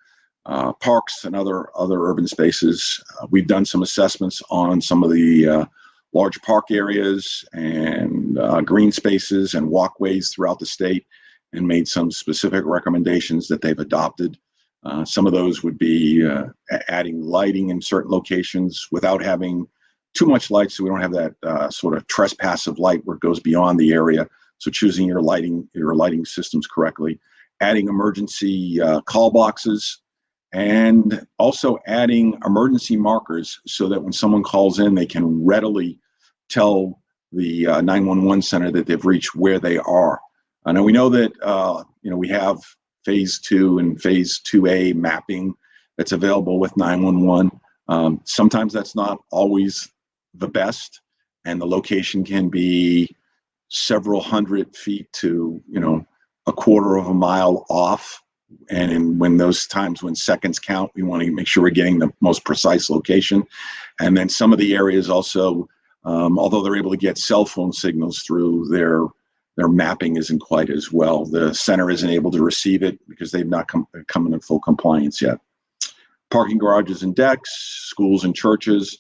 parks, and other urban spaces. We've done some assessments on some of the large park areas and green spaces and walkways throughout the state, and made some specific recommendations that they've adopted. Some of those would be adding lighting in certain locations without having too much light, so we don't have that sort of trespassive light where it goes beyond the area. So choosing your lighting systems correctly, adding emergency call boxes, and also adding emergency markers so that when someone calls in, they can readily tell the 911 center that they've reached where they are. Now we know that we have phase 2 and phase 2A mapping that's available with 911. Sometimes that's not always the best, and the location can be several hundred feet to a quarter of a mile off. And when those times when seconds count, we want to make sure we're getting the most precise location. And then some of the areas also, although they're able to get cell phone signals through, their mapping isn't quite as well. The center isn't able to receive it because they've not come into full compliance yet. Parking garages and decks, schools and churches.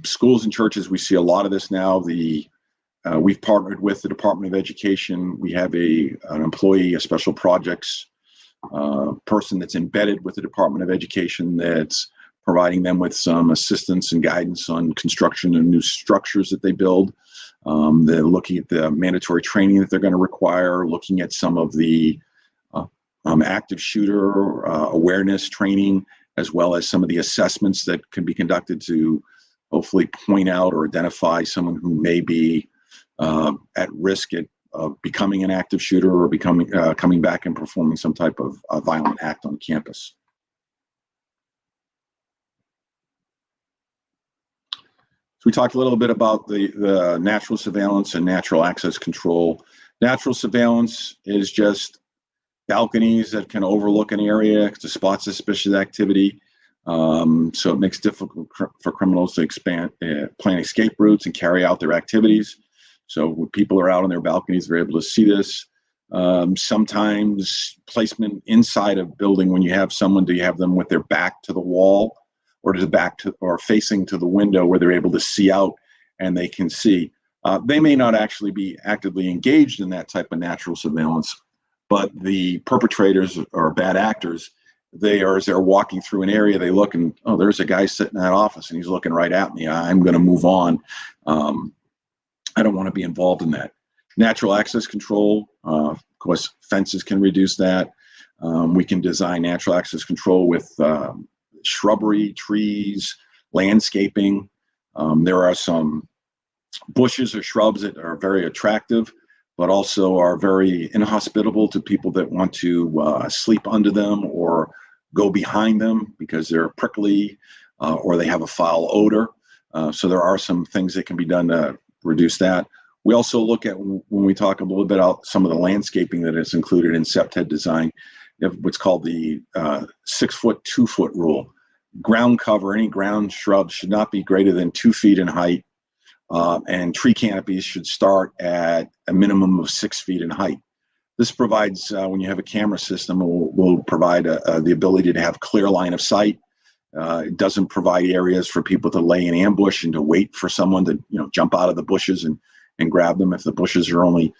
Schools and churches, we see a lot of this now. We've partnered with the Department of Education. We have an employee, a special projects person that's embedded with the Department of Education that's providing them with some assistance and guidance on construction and new structures that they build. They're looking at the mandatory training that they're going to require, looking at some of the active shooter awareness training, as well as some of the assessments that can be conducted to hopefully point out or identify someone who may be at risk of becoming an active shooter or coming back and performing some type of violent act on campus. So we talked a little bit about the natural surveillance and natural access control. Natural surveillance is just balconies that can overlook an area to spot suspicious activity. So it makes it difficult for criminals to plan escape routes and carry out their activities. So when people are out on their balconies, they're able to see this. Sometimes placement inside a building, when you have someone, do you have them with their back to the wall or to the back to or facing to the window where they're able to see out and they can see? They may not actually be actively engaged in that type of natural surveillance, but the perpetrators or bad actors, as they're walking through an area, they look and, oh, there's a guy sitting in that office and he's looking right at me. I'm going to move on. I don't want to be involved in that. Natural access control, of course, fences can reduce that. We can design natural access control with shrubbery, trees, landscaping. There are some bushes or shrubs that are very attractive, but also are very inhospitable to people that want to sleep under them or go behind them because they're prickly or they have a foul odor. So there are some things that can be done to reduce that. We also look at, when we talk a little bit about some of the landscaping that is included in CPTED design, what's called the 6 foot, 2 foot rule. Ground cover, any ground shrubs should not be greater than 2 feet in height. And tree canopies should start at a minimum of 6 feet in height. This provides, when you have a camera system, will provide the ability to have clear line of sight. It doesn't provide areas for people to lay in ambush and to wait for someone to jump out of the bushes and grab them. If the bushes are only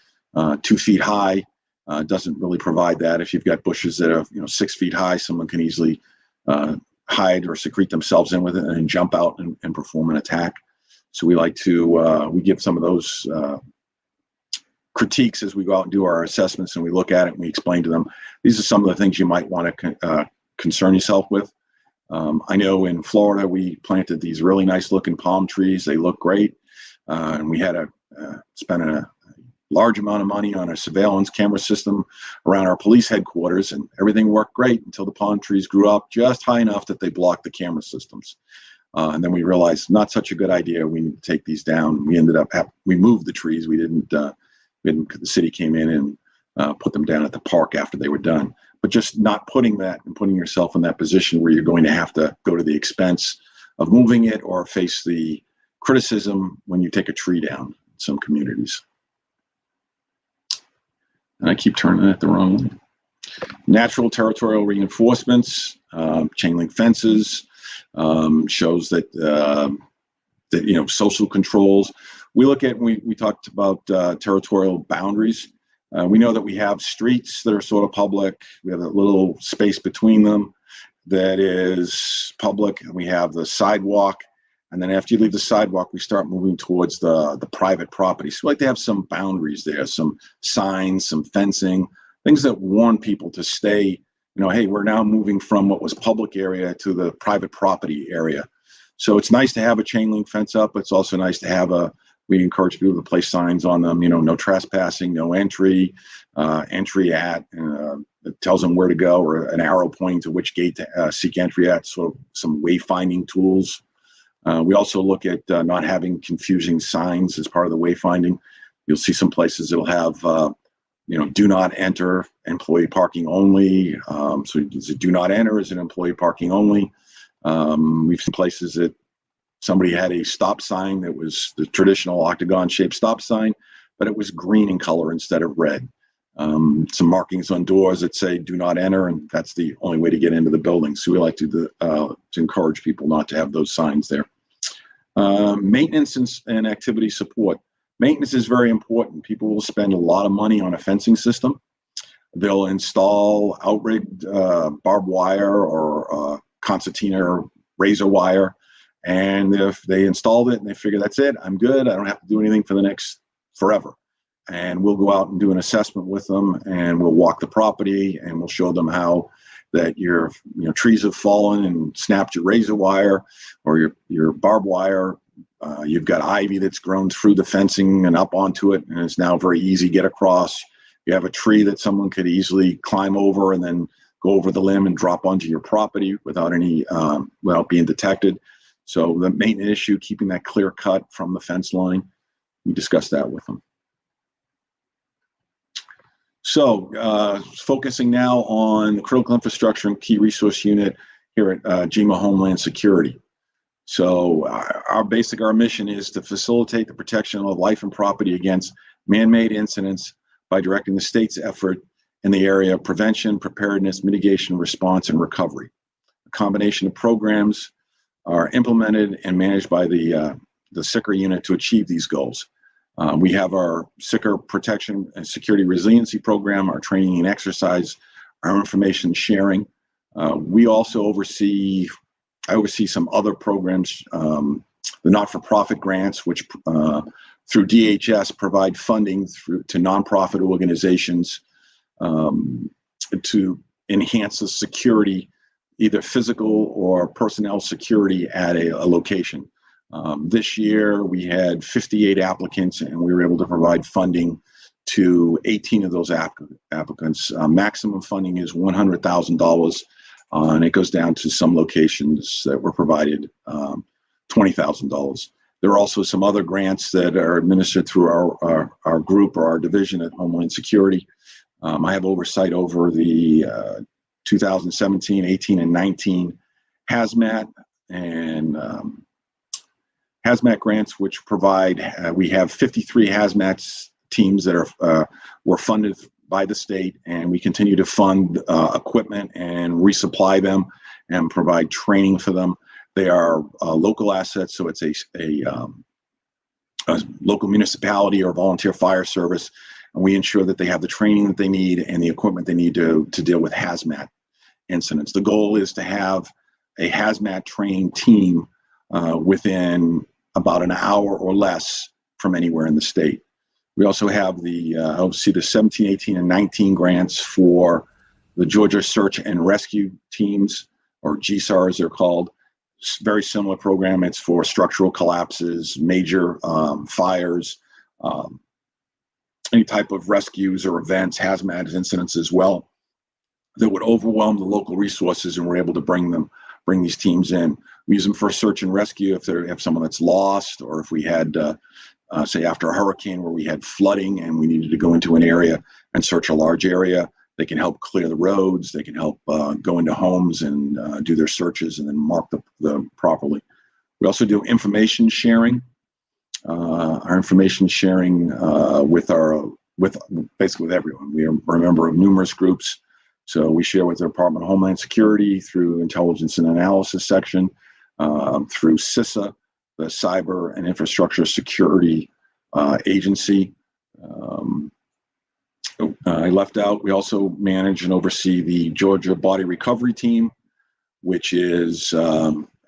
2 feet high, it doesn't really provide that. If you've got bushes that are 6 feet high, someone can easily hide or secrete themselves in with it and jump out and perform an attack. So we like to, we give some of those critiques as we go out and do our assessments, and we look at it and we explain to them, these are some of the things you might want to concern yourself with. I know in Florida, we planted these really nice looking palm trees. They look great. And we had spent large amount of money on a surveillance camera system around our police headquarters, and everything worked great until the palm trees grew up just high enough that they blocked the camera systems. And then we realized not such a good idea. We need to take these down. We ended up we moved the trees. We didn't. The city came in and put them down at the park after they were done. But just not putting that and putting yourself in that position where you're going to have to go to the expense of moving it or face the criticism when you take a tree down in some communities. And I keep turning it the wrong way. Natural territorial reinforcements, chain link fences, shows that social controls. We look at, we talked about territorial boundaries. We know that we have streets that are sort of public. We have a little space between them that is public. And we have the sidewalk. And then after you leave the sidewalk, we start moving towards the private property. So we like to have some boundaries there, some signs, some fencing, things that warn people to stay, hey, we're now moving from what was public area to the private property area. So it's nice to have a chain link fence up. It's also nice to have we encourage people to place signs on them, no trespassing, no entry, entry at, it tells them where to go, or an arrow pointing to which gate to seek entry at, so some wayfinding tools. We also look at not having confusing signs as part of the wayfinding. You'll see some places that'll have, do not enter, employee parking only. So is it do not enter, is it employee parking only? We've seen places that somebody had a stop sign that was the traditional octagon-shaped stop sign, but it was green in color instead of red. Some markings on doors that say do not enter, and that's the only way to get into the building. So we like to encourage people not to have those signs there. Maintenance and activity support. Maintenance is very important. People will spend a lot of money on a fencing system. They'll install outrigged barbed wire or concertina or razor wire. And if they installed it and they figure that's it, I'm good, I don't have to do anything for the next forever. And we'll go out and do an assessment with them, and we'll walk the property, and we'll show them how that your trees have fallen and snapped your razor wire or your barbed wire. You've got ivy that's grown through the fencing and up onto it, and it's now very easy to get across. You have a tree that someone could easily climb over and then go over the limb and drop onto your property without being detected. So the maintenance issue, keeping that clear cut from the fence line, we discussed that with them. So focusing now on the critical infrastructure and key resource unit here at GEMA Homeland Security. So our mission is to facilitate the protection of life and property against man-made incidents by directing the state's effort in the area of prevention, preparedness, mitigation, response, and recovery. A combination of programs are implemented and managed by the CIKR unit to achieve these goals. We have our CIKR Protection and Security Resiliency Program, our training and exercise, our information sharing. We also I oversee some other programs, the not-for-profit grants, which through DHS provide funding to nonprofit organizations to enhance the security, either physical or personnel security at a location. This year we had 58 applicants, and we were able to provide funding to 18 of those applicants. Maximum funding is $100,000, and it goes down to some locations that were provided $20,000. There are also some other grants that are administered through our group or our division at Homeland Security. I have oversight over the 2017, 18, and 19 hazmat and hazmat grants, which provide, we have 53 hazmat teams that were funded by the state, and we continue to fund equipment and resupply them and provide training for them. They are local assets, so it's a local municipality or volunteer fire service, and we ensure that they have the training that they need and the equipment they need to deal with hazmat incidents. The goal is to have a hazmat trained team within about an hour or less from anywhere in the state. We also have obviously the 17, 18, and 19 grants for the Georgia Search and Rescue Teams, or GSAR as they're called. Very similar program. It's for structural collapses, major fires, any type of rescues or events, hazmat incidents as well, that would overwhelm the local resources, and we're able to bring these teams in. We use them for search and rescue if they have someone that's lost, or if we had, say, after a hurricane where we had flooding and we needed to go into an area and search a large area. They can help clear the roads. They can help go into homes and do their searches and then mark them properly. We also do information sharing. Our information sharing with basically with everyone. We are a member of numerous groups. So we share with the Department of Homeland Security through Intelligence and Analysis section, through CISA, the Cyber and Infrastructure Security Agency. I left out, we also manage and oversee the Georgia Body Recovery Team, which is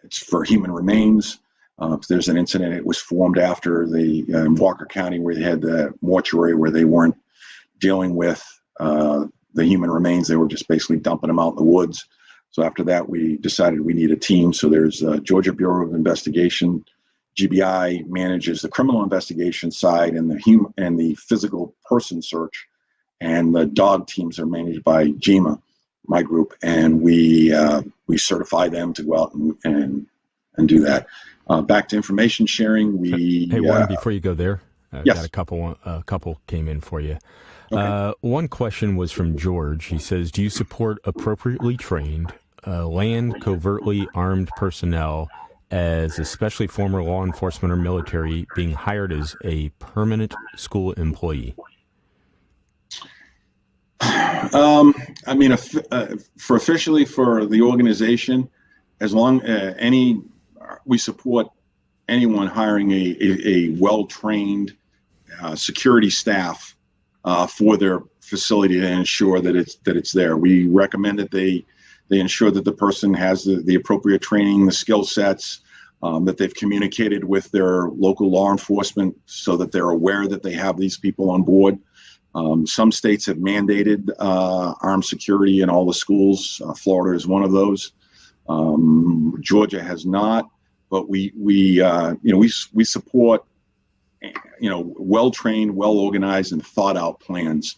it's for human remains. If there's an incident, it was formed after in Walker County, where they had the mortuary where they weren't dealing with the human remains. They were just basically dumping them out in the woods. So after that, we decided we need a team. So there's Georgia Bureau of Investigation. GBI manages the criminal investigation side and the physical person search. And the dog teams are managed by GEMA, my group, and we certify them to go out and do that. Back to information sharing, Hey, Warren, before you go there, yes. Got a couple came in for you. Okay. One question was from George. He says, do you support appropriately trained, land covertly armed personnel, as especially former law enforcement or military, being hired as a permanent school employee? I mean, for officially for the organization, as long we support anyone hiring a well-trained security staff for their facility to ensure that it's there. We recommend that they ensure that the person has the appropriate training, the skill sets, that they've communicated with their local law enforcement so that they're aware that they have these people on board. Some states have mandated armed security in all the schools. Florida is one of those. Georgia has not, but we support well-trained, well-organized, and thought-out plans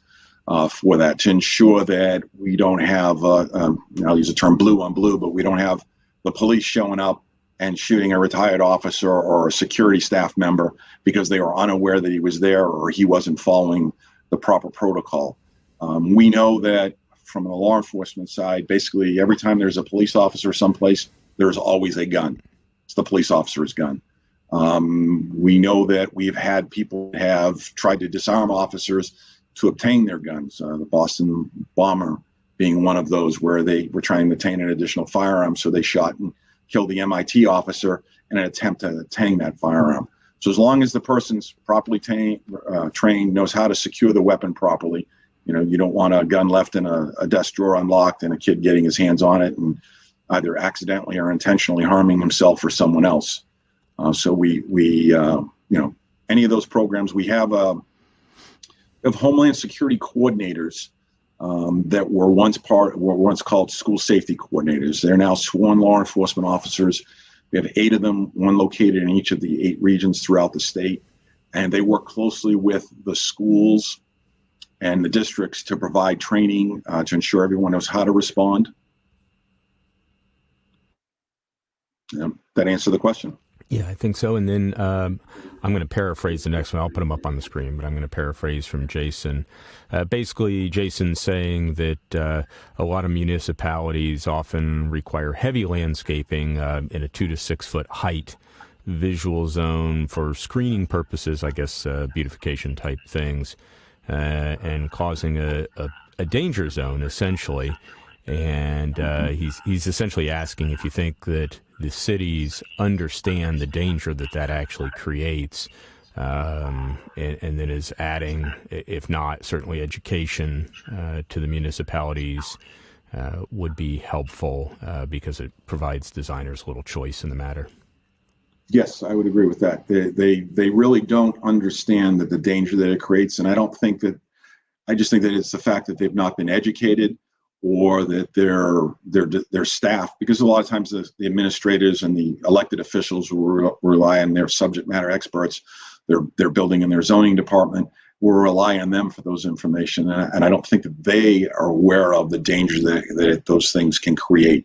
for that to ensure that we don't have I'll use the term blue on blue, but we don't have the police showing up and shooting a retired officer or a security staff member because they were unaware that he was there or he wasn't following the proper protocol. We know that from the law enforcement side, basically every time there's a police officer someplace, there's always a gun. It's the police officer's gun. We know that we've had people have tried to disarm officers to obtain their guns. The Boston bomber being one of those where they were trying to obtain an additional firearm, so they shot and killed the MIT officer in an attempt to obtain that firearm. So as long as the person's properly trained, knows how to secure the weapon properly, you don't want a gun left in a desk drawer unlocked and a kid getting his hands on it and either accidentally or intentionally harming himself or someone else. So we any of those programs, we have Homeland Security coordinators that were once called school safety coordinators. They're now sworn law enforcement officers. We have 8 of them, one located in each of the 8 regions throughout the state, and they work closely with the schools and the districts to provide training to ensure everyone knows how to respond. That answer the question? Yeah, I think so. And then I'm going to paraphrase the next one. I'll put them up on the screen, but I'm going to paraphrase from Jason. Basically, Jason's saying that a lot of municipalities often require heavy landscaping in a 2 to 6 foot height visual zone for screening purposes, I guess, beautification type things, and causing a danger zone, essentially. And he's essentially asking if you think that the cities understand the danger that actually creates, and then is adding, if not, certainly education to the municipalities would be helpful because it provides designers a little choice in the matter. Yes, I would agree with that. They really don't understand the danger that it creates, and I just think that it's the fact that they've not been educated, or that their staff, because a lot of times the administrators and the elected officials will rely on their subject matter experts their building and their zoning department. We'll rely on them for those information, and I don't think that they are aware of the danger that those things can create.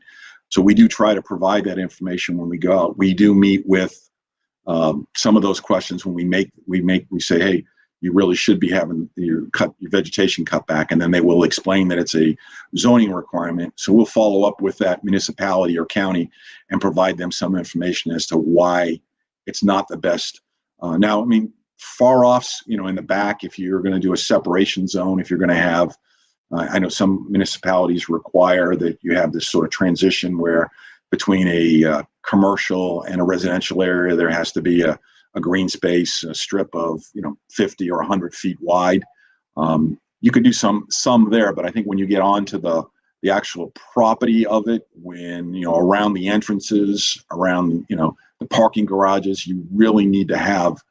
So we do try to provide that information when we go out. We do meet with some of those questions when we say, hey, you really should be having your vegetation cut back, and then they will explain that it's a zoning requirement. So we'll follow up with that municipality or county and provide them some information as to why it's not the best. Now, I mean, far offs, in the back, if you're going to do a separation zone, if you're going to have, I know some municipalities require that you have this sort of transition where between a commercial and a residential area, there has to be a green space, a strip of 50 or 100 feet wide. You could do some there, but I think when you get onto the actual property of it, when around the entrances, around the parking garages, you really need to have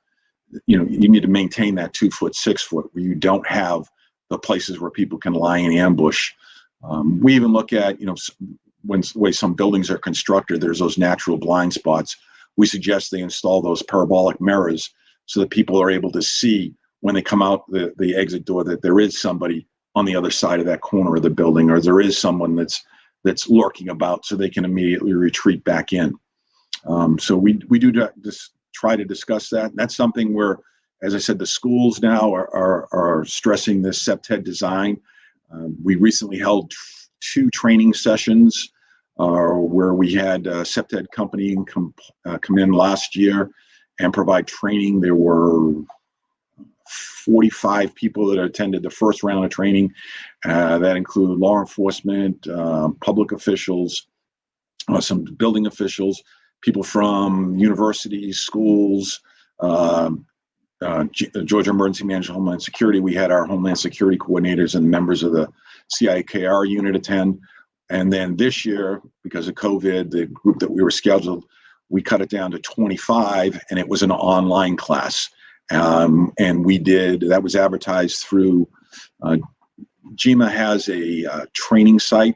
you need to maintain that 2 foot, 6 foot, where you don't have the places where people can lie in ambush. We even look at when the way some buildings are constructed, there's those natural blind spots. We suggest they install those parabolic mirrors so that people are able to see when they come out the exit door that there is somebody on the other side of that corner of the building, or there is someone that's lurking about, so they can immediately retreat back in. So we do just try to discuss that. And that's something where, as I said, the schools now are stressing this CPTED design. We recently held 2 training sessions where we had a CPTED company come in last year and provide training. There were 45 people that attended the first round of training. That include law enforcement, public officials, some building officials, people from universities, schools, Georgia Emergency Management, Homeland Security. We had our Homeland Security coordinators and members of the CIKR unit attend. And then this year, because of COVID, the group that we were scheduled, we cut it down to 25, and it was an online class. And that was advertised through, GEMA has a training site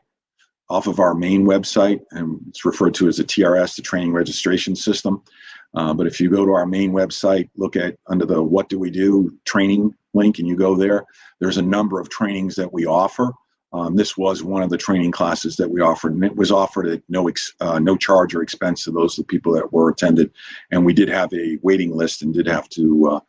off of our main website, and it's referred to as the TRS, the Training Registration System. But if you go to our main website, look at under the What Do We Do training link, and you go there, there's a number of trainings that we offer. This was one of the training classes that we offered, and it was offered at no charge or expense to those people that were attended. And we did have a waiting list and did have to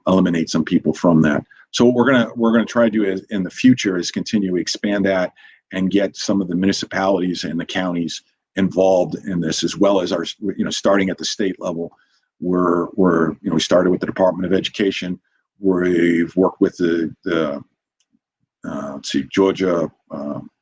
eliminate some people from that. So what we're gonna try to do in the future is continue to expand that and get some of the municipalities and the counties involved in this, as well as our, starting at the state level. We started with the Department of Education. We've worked with the Georgia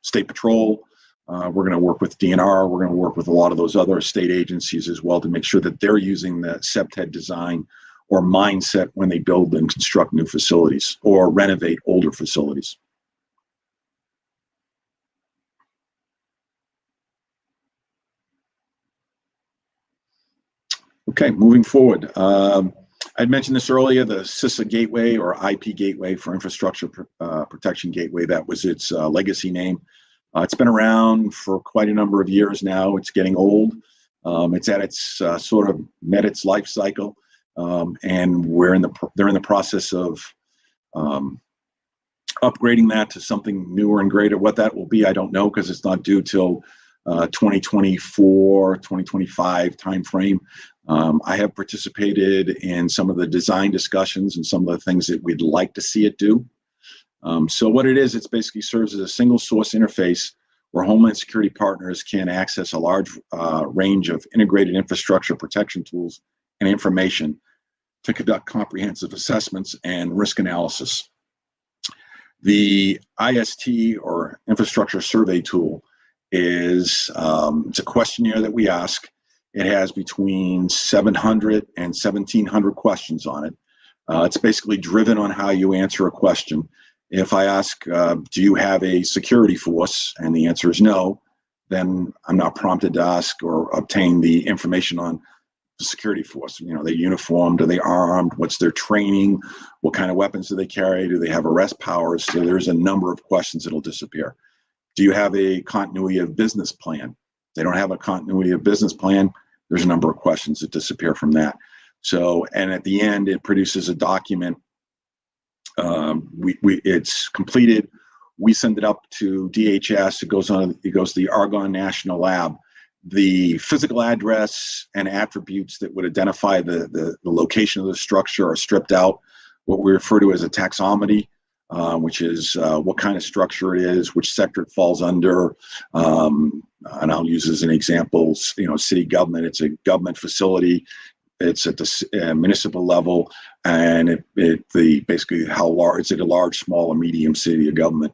State Patrol. We're going to work with DNR. We're going to work with a lot of those other state agencies as well to make sure that they're using the CPTED design or mindset when they build and construct new facilities or renovate older facilities. Okay, moving forward. I'd mentioned this earlier, the CISA Gateway or IP Gateway for Infrastructure Protection Gateway. That was its legacy name. It's been around for quite a number of years now. It's getting old. It's at its sort of met its life cycle, and they're in the process of upgrading that to something newer and greater. What that will be, I don't know, because it's not due till 2024, 2025 timeframe. I have participated in some of the design discussions and some of the things that we'd like to see it do. So what it is, it basically serves as a single source interface where Homeland Security partners can access a large range of integrated infrastructure protection tools and information to conduct comprehensive assessments and risk analysis. The IST or Infrastructure Survey Tool is it's a questionnaire that we ask. It has between 700 and 1,700 questions on it. It's basically driven on how you answer a question. If I ask, do you have a security force? And the answer is no, then I'm not prompted to ask or obtain the information on the security force. Are they uniformed? Are they armed? What's their training? What kind of weapons do they carry? Do they have arrest powers? So there's a number of questions that'll disappear. Do you have a continuity of business plan? If they don't have a continuity of business plan, there's a number of questions that disappear from that. So, and at the end, it produces a document. It's completed. We send it up to DHS. It goes to the Argonne National Lab. The physical address and attributes that would identify the location of the structure are stripped out. What we refer to as a taxonomy, which is what kind of structure it is, which sector it falls under. And I'll use as an example, city government. It's a government facility. It's at the municipal level, and basically how large is it? A large, small, or medium city of government,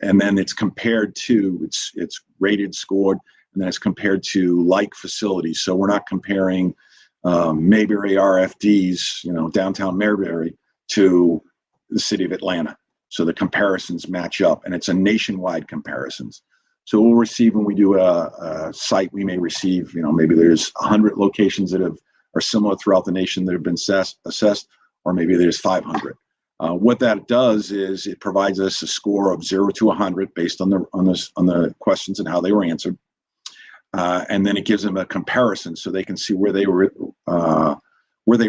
and then it's compared to it's rated, scored, and then it's compared to like facilities. So we're not comparing Mayberry RFDs, downtown Mayberry, to the city of Atlanta. So the comparisons match up, and it's a nationwide comparisons. So we'll receive, when we do a site, we may receive, maybe there's 100 locations that are similar throughout the nation that have been assessed, or maybe there's 500. What that does is it provides us a score of 0 to 100 based on the questions and how they were answered, and then it gives them a comparison so they can see where they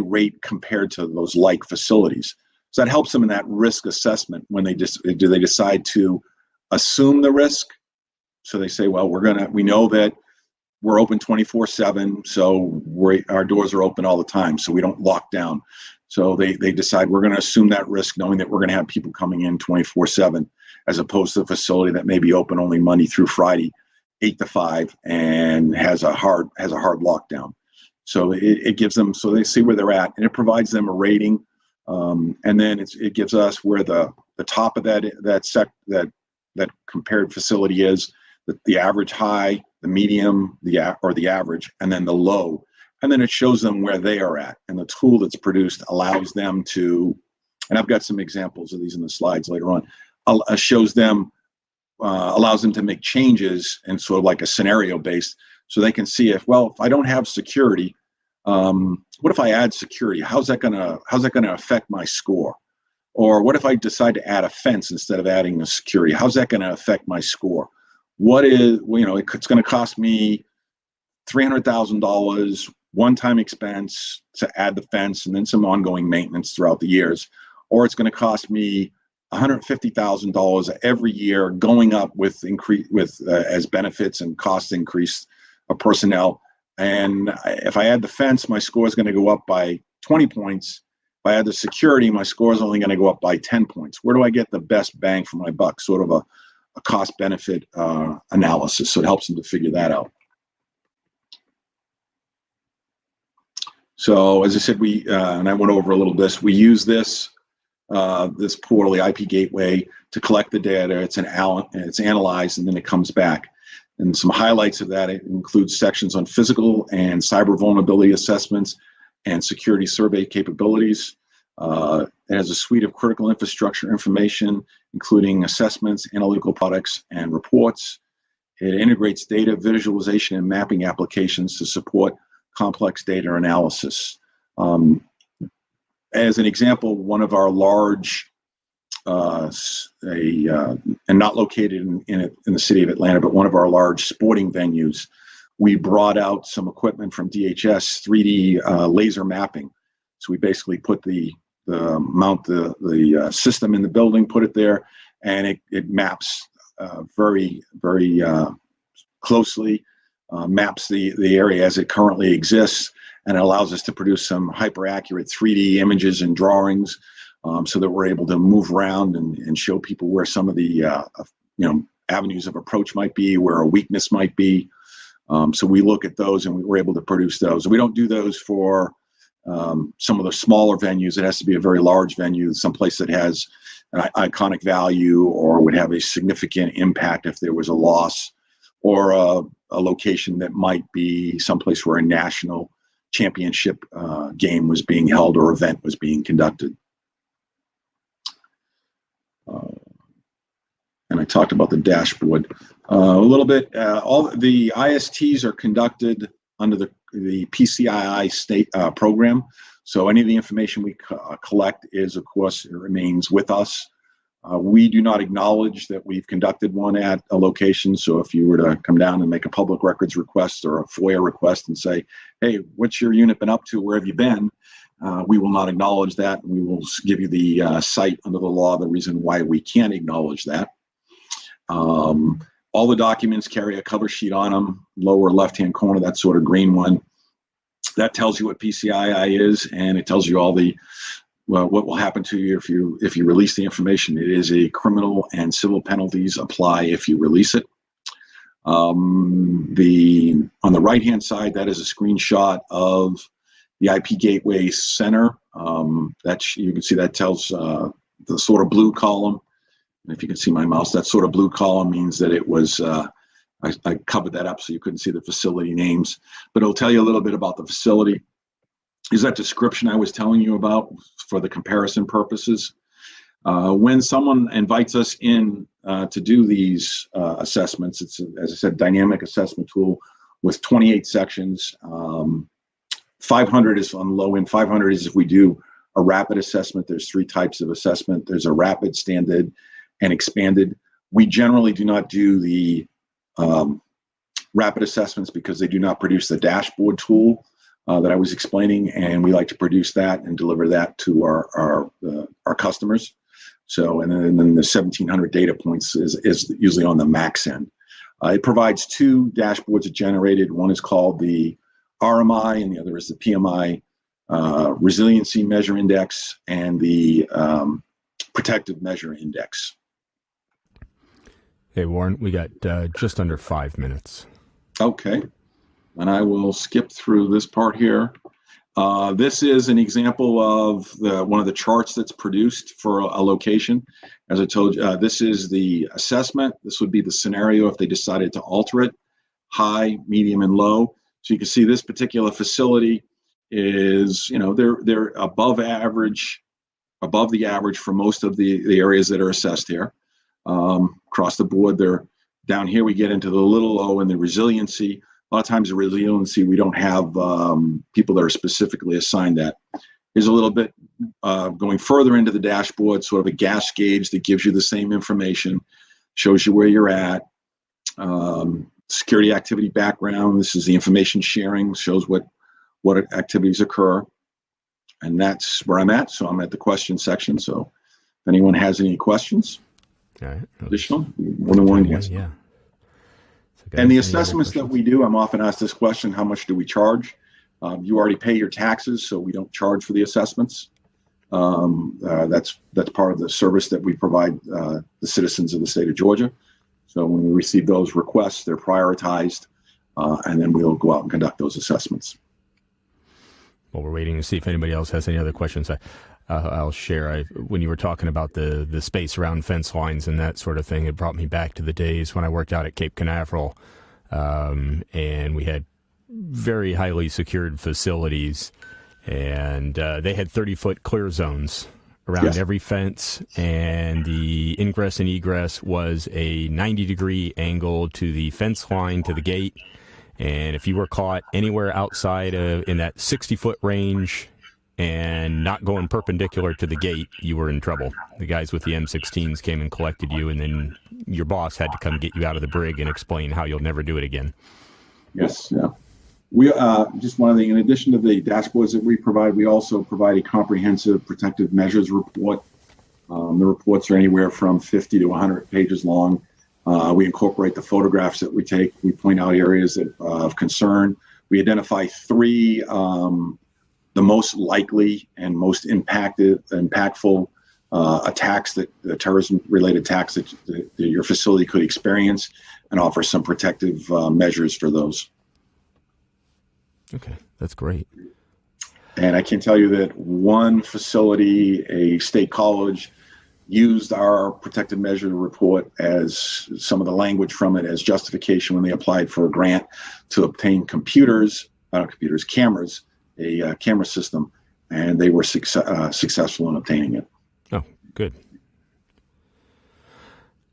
rate compared to those like facilities. So that helps them in that risk assessment when they decide to assume the risk. So they say, well, we know that we're open 24/7, so our doors are open all the time, so we don't lock down. So they decide we're going to assume that risk, knowing that we're going to have people coming in 24/7, as opposed to a facility that may be open only Monday through Friday, 8 to 5, and has a hard lockdown. So it gives them, so they see where they're at, and it provides them a rating, and then it gives us where the top of that compared facility is, the average high, the medium, the average, and then the low. And then it shows them where they are at. And the tool that's produced allows them to, and I've got some examples of these in the slides later on, allows them to make changes, and sort of like a scenario based, so they can see if I don't have security, what if I add security? How's that gonna affect my score? Or what if I decide to add a fence instead of adding a security? How's that gonna affect my score? It's going to cost me $300,000 one-time expense to add the fence, and then some ongoing maintenance throughout the years, or it's going to cost me $150,000 every year going up with as benefits and cost increase of personnel. And if I add the fence, my score is going to go up by 20 points. If I add the security, my score is only going to go up by 10 points. Where do I get the best bang for my buck? Sort of a cost-benefit analysis. So it helps them to figure that out. So as I said, and I went over a little bit, we use this portal, the IP gateway, to collect the data. It's analyzed, and then it comes back. And some highlights of that, it includes sections on physical and cyber vulnerability assessments and security survey capabilities. It has a suite of critical infrastructure information, including assessments, analytical products, and reports. It integrates data visualization and mapping applications to support complex data analysis. As an example, one of our large, and not located in the city of Atlanta, but one of our large sporting venues, we brought out some equipment from DHS, 3D laser mapping. So we basically put mount the system in the building, put it there, and it maps very, very closely, maps the area as it currently exists, and it allows us to produce some hyper accurate 3D images and drawings, so that we're able to move around and show people where some of the avenues of approach might be, where a weakness might be. So we look at those, and we were able to produce those. We don't do those for some of the smaller venues. It has to be a very large venue, someplace that has an iconic value or would have a significant impact if there was a loss, or a location that might be someplace where a national championship game was being held or event was being conducted. And I talked about the dashboard a little bit. All the ISTs are conducted under the PCII state program. So any of the information we collect is, of course, it remains with us. We do not acknowledge that we've conducted one at a location. So if you were to come down and make a public records request or a FOIA request and say, hey, what's your unit been up to? Where have you been? we will not acknowledge that. We will give you the cite under the law, the reason why we can't acknowledge that. All the documents carry a cover sheet on them, lower left-hand corner, that sort of green one. That tells you what PCII is, and it tells you all the what will happen to you if you release the information. It is a criminal and civil penalties apply if you release it. On the right-hand side, that is a screenshot of the IP Gateway Center. You can see that tells the sort of blue column. And if you can see my mouse, that sort of blue column means that it was, I covered that up so you couldn't see the facility names, but it'll tell you a little bit about the facility. Is that description I was telling you about for the comparison purposes? When someone invites us in to do these assessments, it's, as I said, dynamic assessment tool with 28 sections. 500 is on the low end. 500 is if we do a rapid assessment. There's 3 types of assessment. There's a rapid, standard, and expanded. We generally do not do the rapid assessments because they do not produce the dashboard tool that I was explaining, and we like to produce that and deliver that to our customers. So, and then the 1,700 data points is usually on the max end. It provides 2 dashboards it generated. One is called the RMI, and the other is the PMI Resiliency Measure Index and the Protective Measure Index. Hey, Warren, we got just under 5 minutes. Okay, and I will skip through this part here. This is an example of one of the charts that's produced for a location. As I told you, this is the assessment. This would be the scenario if they decided to alter it, high, medium, and low. So you can see this particular facility is, they're above average, above the average for most of the areas that are assessed here. Across the board, they're down here. We get into the little low and the resiliency. A lot of times the resiliency, we don't have people that are specifically assigned that. Here's a little bit going further into the dashboard, sort of a gas gauge that gives you the same information, shows you where you're at. Security activity background, this is the information sharing, shows what activities occur. And that's where I'm at. So I'm at the question section. So if anyone has any questions, all right, additional, more than one, yes. Yeah. And the assessments that we do, I'm often asked this question: how much do we charge? You already pay your taxes, so we don't charge for the assessments. That's part of the service that we provide the citizens of the state of Georgia. So when we receive those requests, they're prioritized, and then we'll go out and conduct those assessments. Well, we're waiting to see if anybody else has any other questions. I'll share. When you were talking about the space around fence lines and that sort of thing, it brought me back to the days when I worked out at Cape Canaveral, and we had very highly secured facilities, and they had 30-foot clear zones around every fence, and the ingress and egress was a 90-degree angle to the fence line to the gate. And if you were caught anywhere outside in that 60-foot range and not going perpendicular to the gate, you were in trouble. The guys with the M16s came and collected you, and then your boss had to come get you out of the brig and explain how you'll never do it again. Yes, yeah. We just one thing, in addition to the dashboards that we provide, we also provide a comprehensive protective measures report. The reports are anywhere from 50 to 100 pages long. We incorporate the photographs that we take. We point out areas of concern. We identify 3 the most likely and most impactful attacks, the terrorism-related attacks that your facility could experience, and offer some protective measures for those. Okay, that's great. And I can tell you that one facility, a state college, used our protective measure report as some of the language from it as justification when they applied for a grant to obtain cameras, a camera system, and they were successful in obtaining it. Oh, good.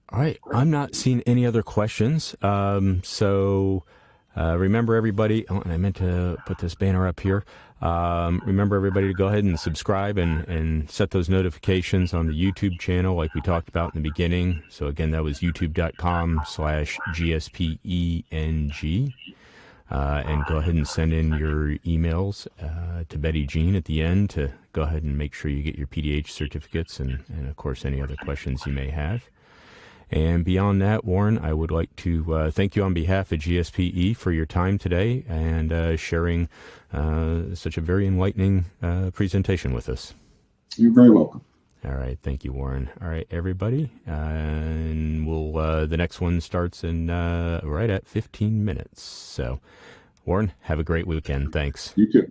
All right, I'm not seeing any other questions. Remember everybody, and I meant to put this banner up here. Remember everybody to go ahead and subscribe and set those notifications on the YouTube channel like we talked about in the beginning. So again, that was youtube.com/GSPENG. And go ahead and send in your emails to Betty Jean at the end to go ahead and make sure you get your PDH certificates and of course, any other questions you may have. And beyond that, Warren, I would like to thank you on behalf of GSPE for your time today and sharing such a very enlightening presentation with us. You're very welcome. All right. Thank you, Warren. All right, everybody. And we'll the next one starts in right at 15 minutes. So, Warren, have a great weekend. Thanks. You too.